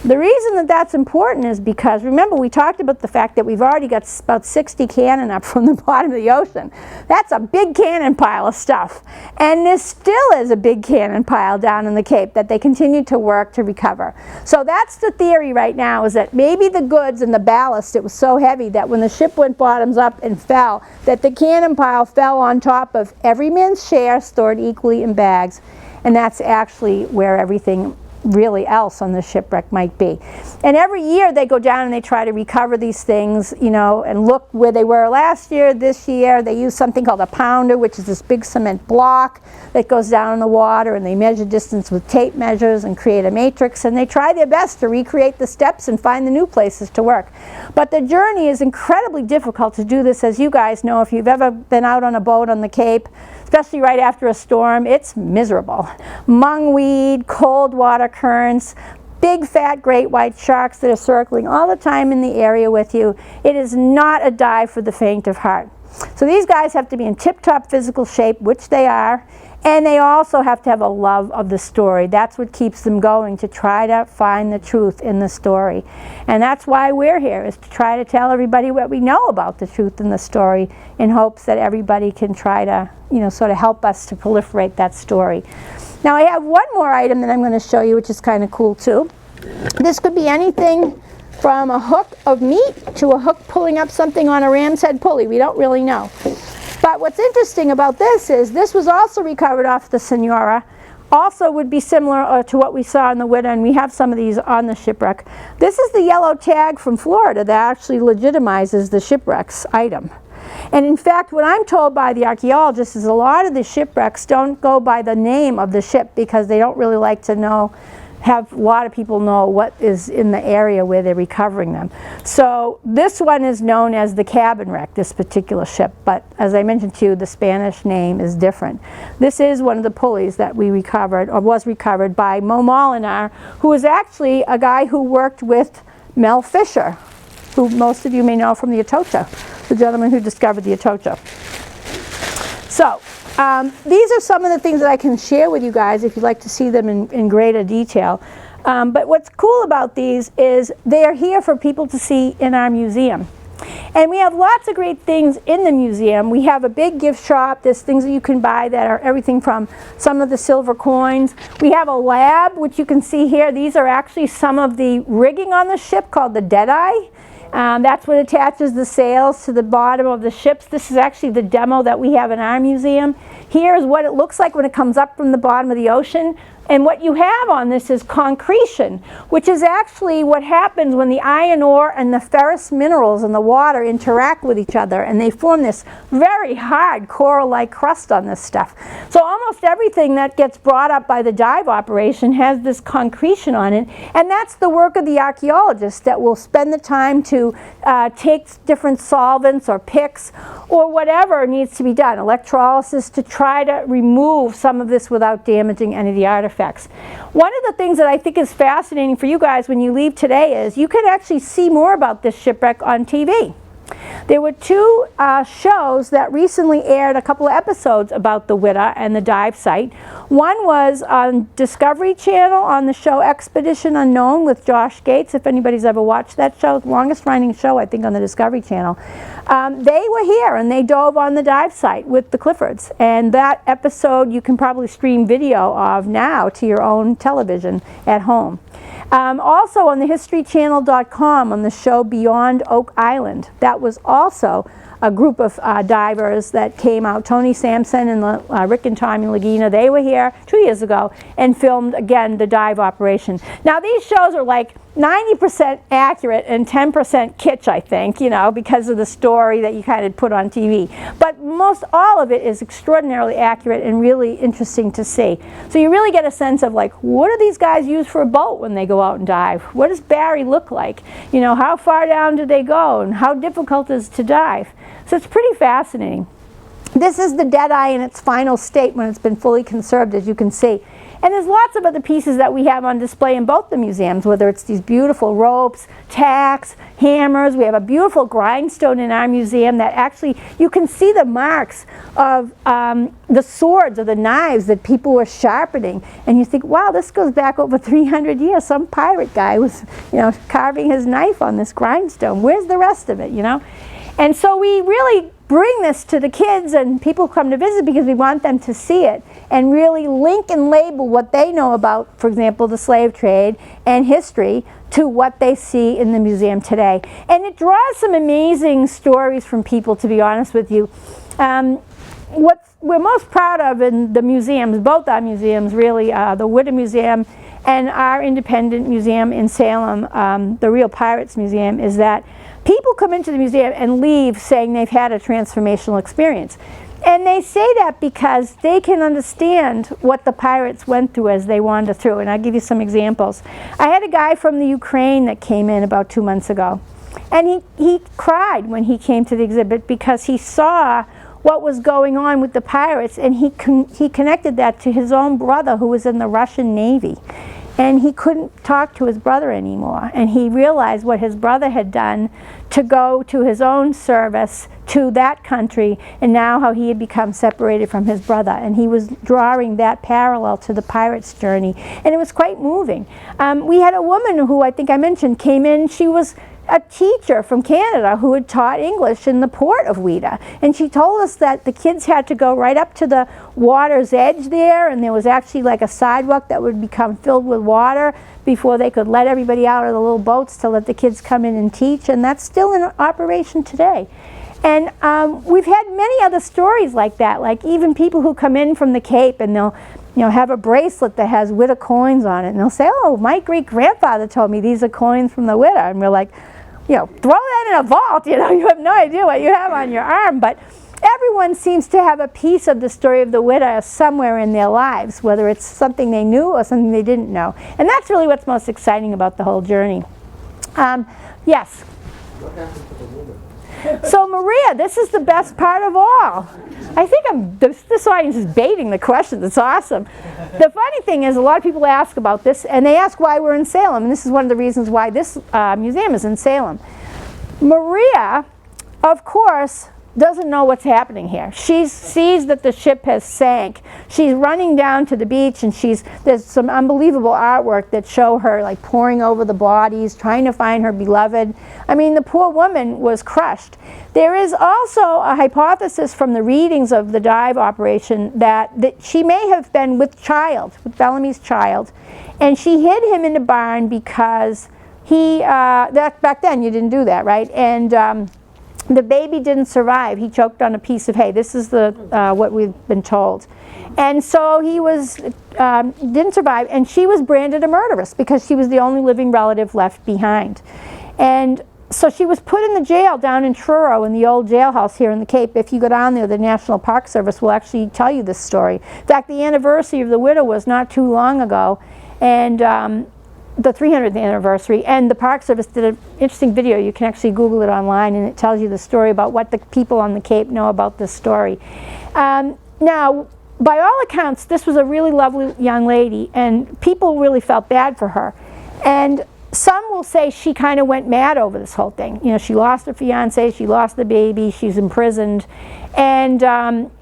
The reason that that's important is because, remember, we talked about the fact that we've already got about 60 cannon up from the bottom of the ocean. That's a big cannon pile of stuff. And there still is a big cannon pile down in the Cape that they continue to work to recover. So that's the theory right now, is that maybe the goods and the ballast, it was so heavy that when the ship went bottoms up and fell, that the cannon pile fell on top of every man's share, stored equally in bags. And that's actually where everything really else on the shipwreck might be. And every year they go down and they try to recover these things, you know, and look where they were last year, this year. They use something called a pounder, which is this big cement block that goes down in the water, and they measure distance with tape measures and create a matrix, and they try their best to recreate the steps and find the new places to work. But the journey is incredibly difficult to do this, as you guys know if you've ever been out on a boat on the Cape, especially right after a storm. It's miserable. Mungweed, cold water currents, big fat great white sharks that are circling all the time in the area with you. It is not a dive for the faint of heart. So these guys have to be in tip-top physical shape, which they are, and they also have to have a love of the story. That's what keeps them going, to try to find the truth in the story. And that's why we're here, is to try to tell everybody what we know about the truth in the story, in hopes that everybody can try to, you know, sort of help us to proliferate that story. Now I have one more item that I'm going to show you, which is kind of cool too. This could be anything from a hook of meat to a hook pulling up something on a ram's head pulley. We don't really know. But what's interesting about this is this was also recovered off the Senora. Also would be similar to what we saw in the Whydah, and we have some of these on the shipwreck. This is the yellow tag from Florida that actually legitimizes the shipwreck's item. And in fact, what I'm told by the archaeologists is a lot of the shipwrecks don't go by the name of the ship, because they don't really like to have a lot of people know what is in the area where they're recovering them. So this one is known as the cabin wreck, this particular ship, but as I mentioned to you, the Spanish name is different. This is one of the pulleys that we recovered, or was recovered by Mo Molinar, who is actually a guy who worked with Mel Fisher, who most of you may know from the Atocha, the gentleman who discovered the Atocha. So these are some of the things that I can share with you guys if you'd like to see them in greater detail. But what's cool about these is they are here for people to see in our museum. And we have lots of great things in the museum. We have a big gift shop. There's things that you can buy that are everything from some of the silver coins. We have a lab, which you can see here. These are actually some of the rigging on the ship called the Deadeye. That's what attaches the sails to the bottom of the ships. This is actually the demo that we have in our museum. Here's what it looks like when it comes up from the bottom of the ocean. And what you have on this is concretion, which is actually what happens when the iron ore and the ferrous minerals in the water interact with each other, and they form this very hard coral-like crust on this stuff. So almost everything that gets brought up by the dive operation has this concretion on it, and that's the work of the archaeologists that will spend the time to take different solvents or picks or whatever needs to be done, electrolysis, to try to remove some of this without damaging any of the artifacts. One of the things that I think is fascinating for you guys when you leave today is you can actually see more about this shipwreck on TV. There were two shows that recently aired a couple of episodes about the Whydah and the dive site. One was on Discovery Channel on the show Expedition Unknown with Josh Gates, if anybody's ever watched that show. It's the longest running show, I think, on the Discovery Channel. They were here and they dove on the dive site with the Cliffords. And that episode you can probably stream video of now to your own television at home. Also on the historychannel.com on the show Beyond Oak Island. That was also a group of divers that came out. Tony Sampson and Rick and Tommy Lagina, they were here 2 years ago and filmed, again, the dive operation. Now these shows are like 90% accurate and 10% kitsch, I think, you know, because of the story that you kind of put on TV. But most all of it is extraordinarily accurate and really interesting to see. So you really get a sense of, like, what do these guys use for a boat when they go out and dive? What does Barry look like? You know, how far down do they go and how difficult is it to dive? So it's pretty fascinating. This is the Deadeye in its final state when it's been fully conserved, as you can see. And there's lots of other pieces that we have on display in both the museums, whether it's these beautiful ropes, tacks, hammers. We have a beautiful grindstone in our museum that actually, you can see the marks of the swords or the knives that people were sharpening. And you think, wow, this goes back over 300 years. Some pirate guy was, carving his knife on this grindstone. Where's the rest of it, And so we really bring this to the kids, and people come to visit because we want them to see it and really link and label what they know about, for example, the slave trade and history to what they see in the museum today. And it draws some amazing stories from people, to be honest with you. What we're most proud of in the museums, both our museums really, the Whydah Museum and our independent museum in Salem, the Real Pirates Museum, is that people come into the museum and leave saying they've had a transformational experience. And they say that because they can understand what the pirates went through as they wandered through. And I'll give you some examples. I had a guy from the Ukraine that came in about 2 months ago. And he cried when he came to the exhibit because he saw what was going on with the pirates, and he connected that to his own brother who was in the Russian Navy. And he couldn't talk to his brother anymore. And he realized what his brother had done to go to his own service to that country, and now how he had become separated from his brother. And he was drawing that parallel to the pirate's journey. And it was quite moving. We had a woman who I think I mentioned came in. She was a teacher from Canada who had taught English in the port of Whydah. And she told us that the kids had to go right up to the water's edge there, and there was actually like a sidewalk that would become filled with water before they could let everybody out of the little boats to let the kids come in and teach. And that's still in operation today. And we've had many other stories like that, like even people who come in from the Cape and they'll have a bracelet that has Whydah coins on it, and they'll say, oh, my great-grandfather told me these are coins from the Whydah. And we're like, throw that in a vault, you have no idea what you have on your arm. But everyone seems to have a piece of the story of the Whydah somewhere in their lives, whether it's something they knew or something they didn't know. And that's really what's most exciting about the whole journey. Yes? What happened to the woman? So Maria, this is the best part of all. I think this audience is baiting the questions. It's awesome. The funny thing is, a lot of people ask about this, and they ask why we're in Salem, and this is one of the reasons why this museum is in Salem. Maria, of course, doesn't know what's happening here. She sees that the ship has sank. She's running down to the beach, and there's some unbelievable artwork that show her like poring over the bodies, trying to find her beloved. I mean, the poor woman was crushed. There is also a hypothesis from the readings of the dive operation that she may have been with Bellamy's child, and she hid him in the barn because back then you didn't do that, right? And the baby didn't survive. He choked on a piece of hay. This is what we've been told. And so he didn't survive, and she was branded a murderess because she was the only living relative left behind. And so she was put in the jail down in Truro in the old jailhouse here in the Cape. If you go down there, the National Park Service will actually tell you this story. In fact, the anniversary of the Whydah was not too long ago, and the 300th anniversary, and the Park Service did an interesting video. You can actually Google it online, and it tells you the story about what the people on the Cape know about this story. Now, by all accounts, this was a really lovely young lady, and people really felt bad for her. And some will say she kind of went mad over this whole thing. She lost her fiance, she lost the baby, she's imprisoned. And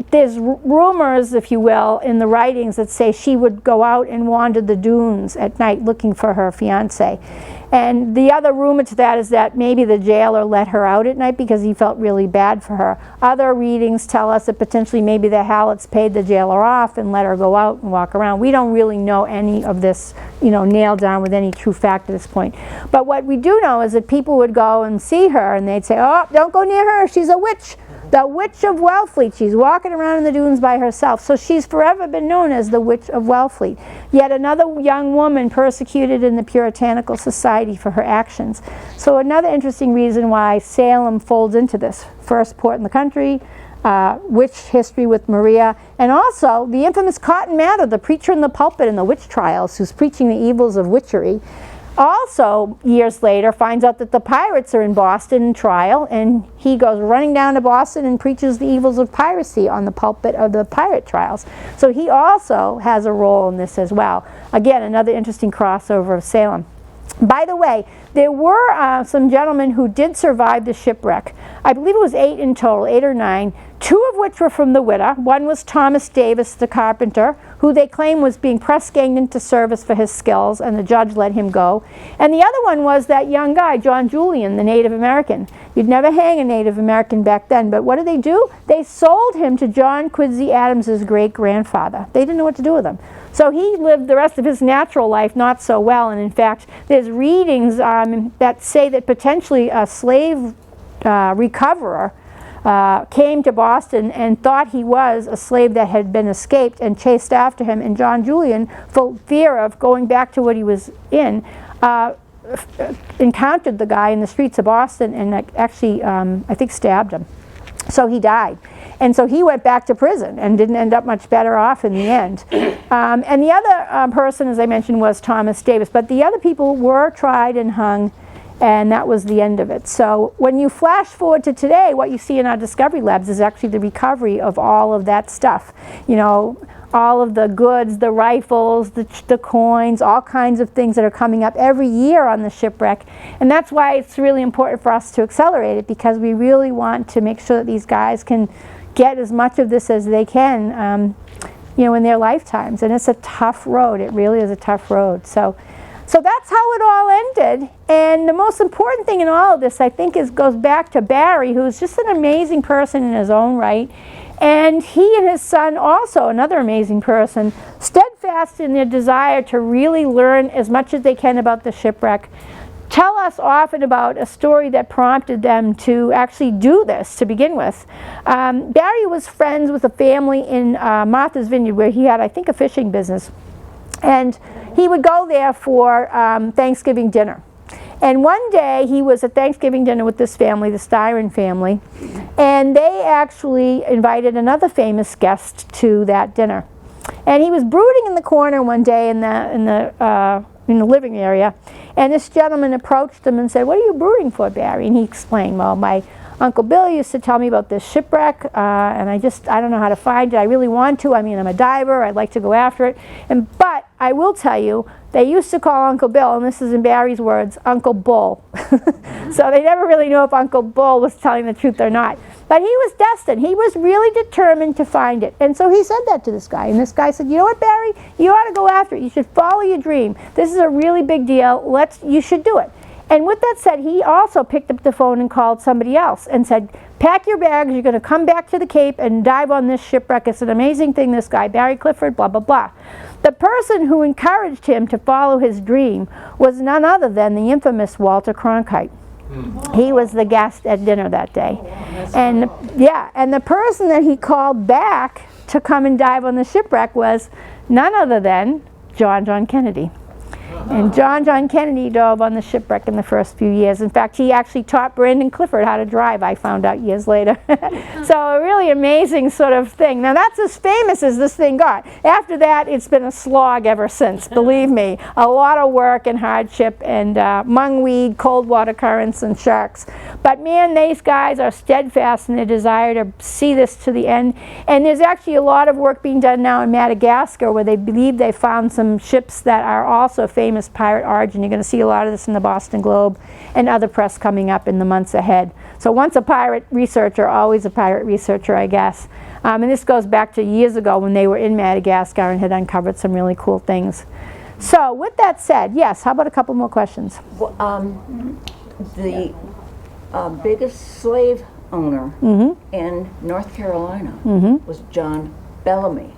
there's rumors, if you will, in the writings that say she would go out and wander the dunes at night looking for her fiance. And the other rumor to that is that maybe the jailer let her out at night because he felt really bad for her. Other readings tell us that potentially maybe the Hallets paid the jailer off and let her go out and walk around. We don't really know any of this, nailed down with any true fact at this point. But what we do know is that people would go and see her and they'd say, oh, don't go near her, she's a witch. The Witch of Wellfleet. She's walking around in the dunes by herself. So she's forever been known as the Witch of Wellfleet. Yet another young woman persecuted in the Puritanical Society for her actions. So another interesting reason why Salem folds into this. First port in the country, witch history with Maria, and also the infamous Cotton Mather, the preacher in the pulpit in the witch trials who's preaching the evils of witchery. also, years later, finds out that the pirates are in Boston in trial, and he goes running down to Boston and preaches the evils of piracy on the pulpit of the pirate trials. So he also has a role in this as well. Again, another interesting crossover of Salem. By the way, there were some gentlemen who did survive the shipwreck. I believe it was 8 in total, 8 or 9, 2 of which were from the Whydah. One was Thomas Davis, the carpenter, who they claim was being press-ganged into service for his skills, and the judge let him go. And the other one was that young guy, John Julian, the Native American. You'd never hang a Native American back then, but what did they do? They sold him to John Quincy Adams's great-grandfather. They didn't know what to do with him. So he lived the rest of his natural life not so well, and in fact, there's readings that say that potentially a slave recoverer came to Boston and thought he was a slave that had been escaped and chased after him, and John Julian, for fear of going back to what he was in, encountered the guy in the streets of Boston and actually, I think, stabbed him. So he died. And so he went back to prison and didn't end up much better off in the end. And the other person, as I mentioned, was Thomas Davis. But the other people were tried and hung, and that was the end of it. So when you flash forward to today, what you see in our Discovery Labs is actually the recovery of all of that stuff. You know, all of the goods, the rifles, the coins, all kinds of things that are coming up every year on the shipwreck. And that's why it's really important for us to accelerate it, because we really want to make sure that these guys can get as much of this as they can, you know, in their lifetimes. And it's a tough road. It really is a tough road. So that's how it all ended. And the most important thing in all of this, I think, goes back to Barry, who's just an amazing person in his own right. And he and his son, also another amazing person, steadfast in their desire to really learn as much as they can about the shipwreck, tell us often about a story that prompted them to actually do this to begin with. Barry was friends with a family in Martha's Vineyard, where he had, I think, a fishing business. And he would go there for Thanksgiving dinner. And one day he was at Thanksgiving dinner with this family, the Styron family, and they actually invited another famous guest to that dinner. And he was brooding in the corner one day in the living area, and this gentleman approached him and said, "What are you brooding for, Barry?" And he explained, "Well, my Uncle Bill used to tell me about this shipwreck, and I don't know how to find it. I really want to. I mean, I'm a diver. I'd like to go after it. But I will tell you, they used to call Uncle Bill, and this is in Barry's words, Uncle Bull." So they never really knew if Uncle Bull was telling the truth or not. But he was destined. He was really determined to find it. And so he said that to this guy. And this guy said, "You know what, Barry? You ought to go after it. You should follow your dream. This is a really big deal. You should do it." And with that said, he also picked up the phone and called somebody else and said, "Pack your bags. You're going to come back to the Cape and dive on this shipwreck. It's an amazing thing, this guy, Barry Clifford, blah, blah, blah." The person who encouraged him to follow his dream was none other than the infamous Walter Cronkite. He was the guest at dinner that day. And and the person that he called back to come and dive on the shipwreck was none other than John Kennedy. And John Kennedy dove on the shipwreck in the first few years. In fact, he actually taught Brandon Clifford how to drive, I found out years later. So a really amazing sort of thing. Now that's as famous as this thing got. After that, it's been a slog ever since, believe me. A lot of work and hardship and mungweed, cold water currents, and sharks. But man, these guys are steadfast in their desire to see this to the end. And there's actually a lot of work being done now in Madagascar, where they believe they found some ships that are also famous pirate origin. You're going to see a lot of this in the Boston Globe and other press coming up in the months ahead. So once a pirate researcher, always a pirate researcher, I guess. And this goes back to years ago when they were in Madagascar and had uncovered some really cool things. So with that said, yes, how about a couple more questions? Well, the biggest slave owner in North Carolina was John Bellamy.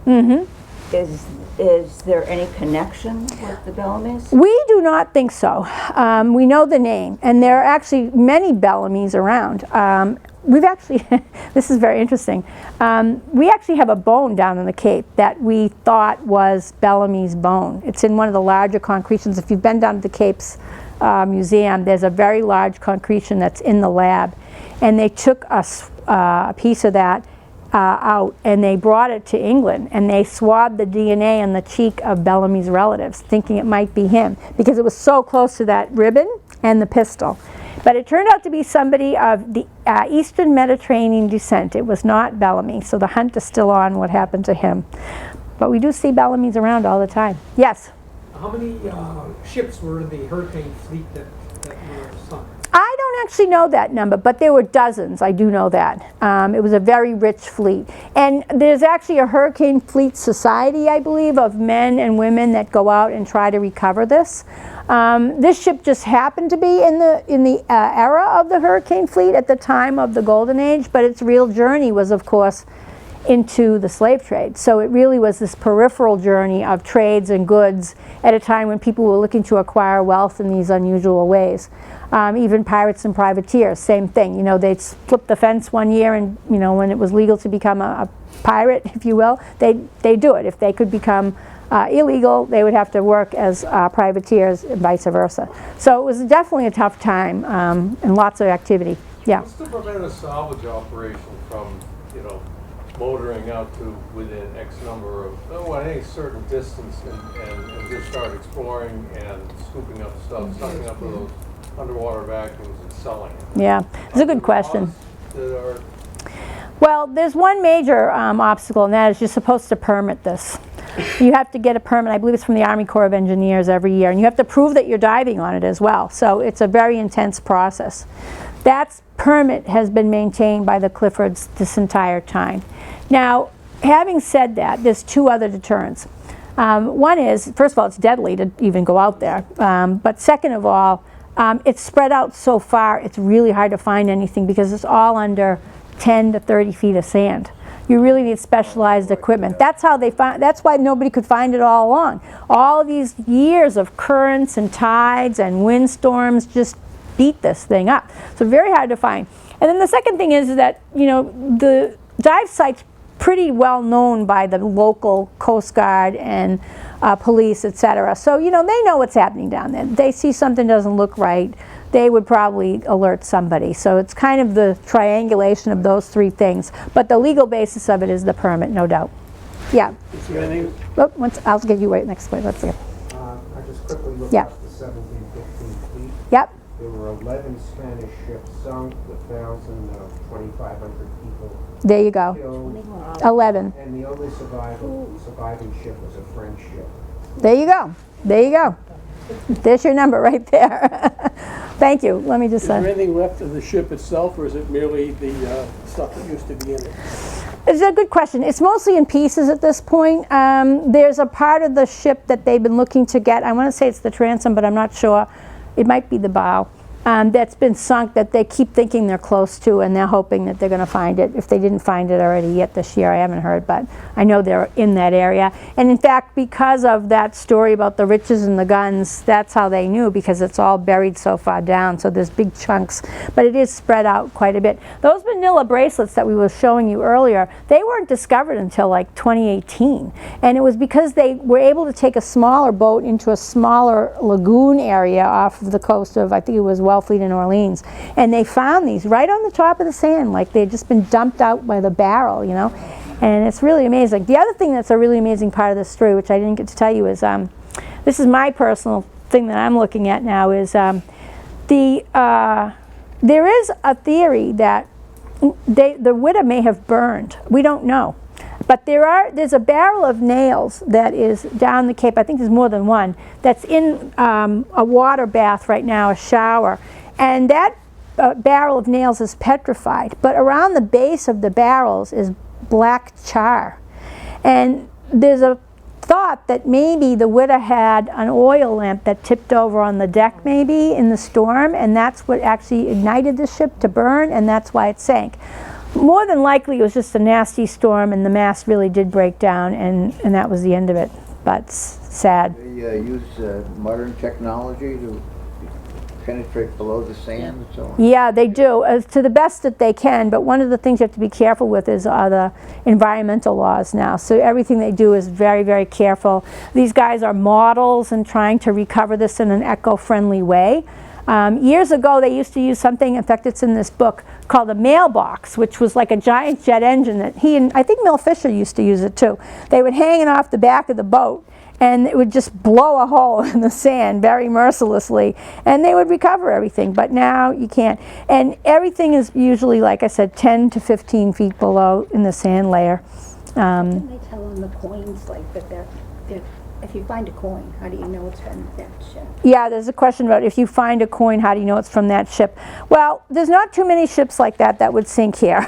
Is there any connection with the Bellamys? We do not think so. We know the name, and there are actually many Bellamys around. We've actually, this is very interesting, we actually have a bone down in the Cape that we thought was Bellamy's bone. It's in one of the larger concretions. If you've been down to the Cape's museum, there's a very large concretion that's in the lab, and they took a piece of that out, and they brought it to England, and they swabbed the DNA on the cheek of Bellamy's relatives, thinking it might be him, because it was so close to that ribbon and the pistol. But it turned out to be somebody of the Eastern Mediterranean descent. It was not Bellamy, so the hunt is still on what happened to him. But we do see Bellamy's around all the time. Yes? How many ships were in the hurricane fleet that were sunk? I don't actually know that number, but there were dozens. I do know that. It was a very rich fleet. And there's actually a Hurricane Fleet Society, I believe, of men and women that go out and try to recover this. This ship just happened to be in the era of the Hurricane Fleet at the time of the Golden Age, but its real journey was, of course, into the slave trade. So it really was this peripheral journey of trades and goods at a time when people were looking to acquire wealth in these unusual ways. Even pirates and privateers, same thing. You know, they'd flip the fence one year, and you know, when it was legal to become a pirate, if you will, they'd do it. If they could become illegal, they would have to work as privateers and vice versa. So it was definitely a tough time and lots of activity. Yeah. What's to prevent a salvage operation from, you know, motoring out to within X number of, any certain distance and just start exploring and scooping up stuff, sucking up those underwater vacuums and selling it? Yeah, it's a good question. That are Well, there's one major obstacle, and that is you're supposed to permit this. You have to get a permit. I believe it's from the Army Corps of Engineers every year, and you have to prove that you're diving on it as well. So it's a very intense process. That permit has been maintained by the Cliffords this entire time. Now, having said that, there's two other deterrents. One is, first of all, it's deadly to even go out there. But second of all, it's spread out so far, it's really hard to find anything because it's all under 10 to 30 feet of sand. You really need specialized equipment. That's how they find. That's why nobody could find it all along. All of these years of currents and tides and windstorms just beat this thing up. So very hard to find. And then the second thing is that, you know, the dive site's pretty well known by the local Coast Guard and police, etc. So, you know, they know what's happening down there. They see something doesn't look right, they would probably alert somebody. So it's kind of the triangulation of those three things. But the legal basis of it is the permit, no doubt. Yeah. Is there anything? Oh, I'll give you right next point. Let's see. I just quickly looked Yeah. up the 1715 fleet. Yep. There were 11 Spanish ships sunk, 2,500 people There you go. killed, 11. and the only surviving ship was a French ship. There you go. There you go. There's your number right there. Thank you. Let me just Is there anything left of the ship itself, or is it merely the stuff that used to be in it? It's a good question. It's mostly in pieces at this point. There's a part of the ship that they've been looking to get. I want to say it's the transom, but I'm not sure. It might be the bow. That's been sunk that they keep thinking they're close to, and they're hoping that they're going to find it. If they didn't find it already yet this year, I haven't heard, but I know they're in that area. And in fact, because of that story about the riches and the guns, that's how they knew, because it's all buried so far down, so there's big chunks. But it is spread out quite a bit. Those manila bracelets that we were showing you earlier, they weren't discovered until like 2018. And it was because they were able to take a smaller boat into a smaller lagoon area off of the coast of, I think it was Wellfleet in Orleans, and they found these right on the top of the sand, like they'd just been dumped out by the barrel, you know, and it's really amazing. The other thing that's a really amazing part of this story, which I didn't get to tell you, is this is my personal thing that I'm looking at now, is there is a theory that the Whydah may have burned. We don't know. But there's a barrel of nails that is down the Cape, I think there's more than one, that's in a water bath right now, a shower. And that barrel of nails is petrified, but around the base of the barrels is black char. And there's a thought that maybe the Whydah had an oil lamp that tipped over on the deck maybe in the storm, and that's what actually ignited the ship to burn, and that's why it sank. More than likely, it was just a nasty storm, and the mast really did break down, and that was the end of it. But sad. They use modern technology to penetrate below the sand and so on? Yeah, they do, to the best that they can. But one of the things you have to be careful with is the environmental laws now. So everything they do is very, very careful. These guys are models and trying to recover this in an eco-friendly way. Years ago, they used to use something, in fact, it's in this book, called a mailbox, which was like a giant jet engine that he and I think Mel Fisher used to use it too. They would hang it off the back of the boat, and it would just blow a hole in the sand very mercilessly, and they would recover everything. But now you can't. And everything is usually, like I said, 10 to 15 feet below in the sand layer. Can they tell on the coins, like that they're, if you find a coin, how do you know it's from that ship? Yeah, there's a question about if you find a coin, how do you know it's from that ship? Well, there's not too many ships like that that would sink here.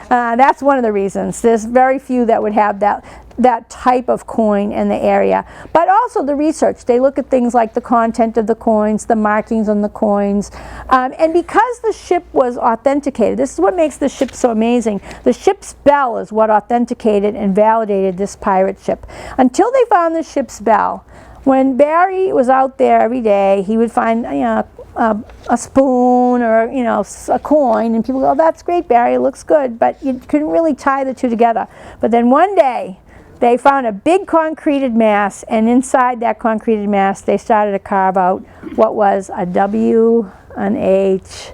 That's one of the reasons. There's very few that would have that type of coin in the area. But also the research. They look at things like the content of the coins, the markings on the coins. And because the ship was authenticated, this is what makes the ship so amazing. The ship's bell is what authenticated and validated this pirate ship. Until they found the ship's bell, when Barry was out there every day, he would find a spoon or a coin, and people go, "Oh, that's great, Barry, it looks good," but you couldn't really tie the two together. But then one day, they found a big concreted mass, and inside that concreted mass, they started to carve out what was a W, an H,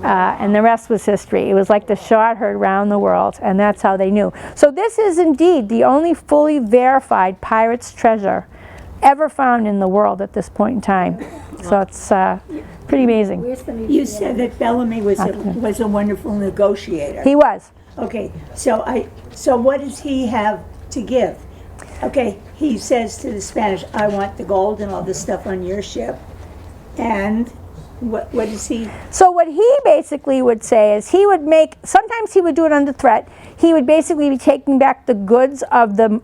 and the rest was history. It was like the shot heard around the world, and that's how they knew. So this is indeed the only fully verified pirate's treasure ever found in the world at this point in time. So it's pretty amazing. Where's the museum? You said that Bellamy was a wonderful negotiator. He was. Okay, so what does he have to give? Okay, he says to the Spanish, "I want the gold and all this stuff on your ship," and what does he? So what he basically would say is he would make, sometimes he would do it under threat. He would basically be taking back the goods of the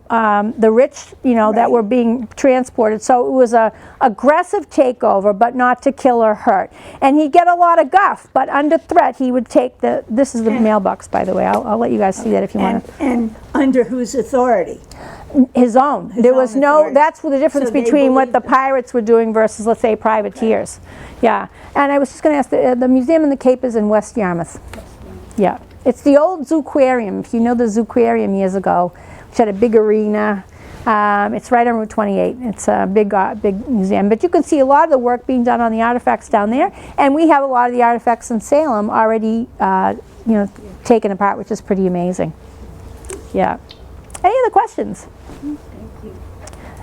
rich, that were being transported. So it was a aggressive takeover, but not to kill or hurt. And he'd get a lot of guff, but under threat, he would take this is the mailbox, by the way. I'll let you guys see that if you want to. And under whose authority? His own. There was no, that's the difference between what the pirates were doing versus, let's say, privateers. Yeah. And I was just going to ask, the museum in the Cape is in West Yarmouth. Yeah. It's the old Zooquarium. If you know the Zooquarium years ago, which had a big arena. It's right on Route 28. It's a big museum. But you can see a lot of the work being done on the artifacts down there. And we have a lot of the artifacts in Salem already, taken apart, which is pretty amazing. Yeah. Any other questions?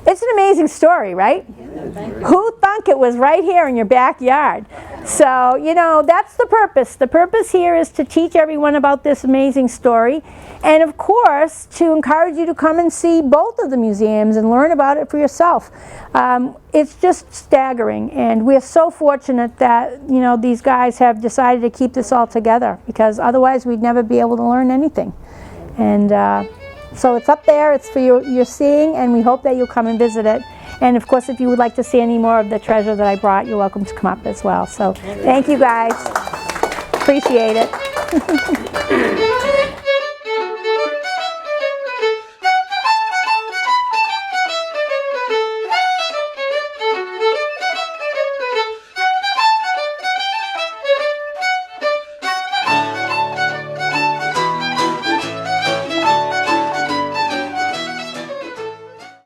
It's an amazing story, right? Who thunk it was right here in your backyard? So, that's the purpose. The purpose here is to teach everyone about this amazing story, and of course, to encourage you to come and see both of the museums and learn about it for yourself. It's just staggering, and we're so fortunate that, these guys have decided to keep this all together, because otherwise we'd never be able to learn anything. And so it's up there, it's for your seeing, and we hope that you'll come and visit it. And of course, if you would like to see any more of the treasure that I brought, you're welcome to come up as well. So thank you guys. Appreciate it.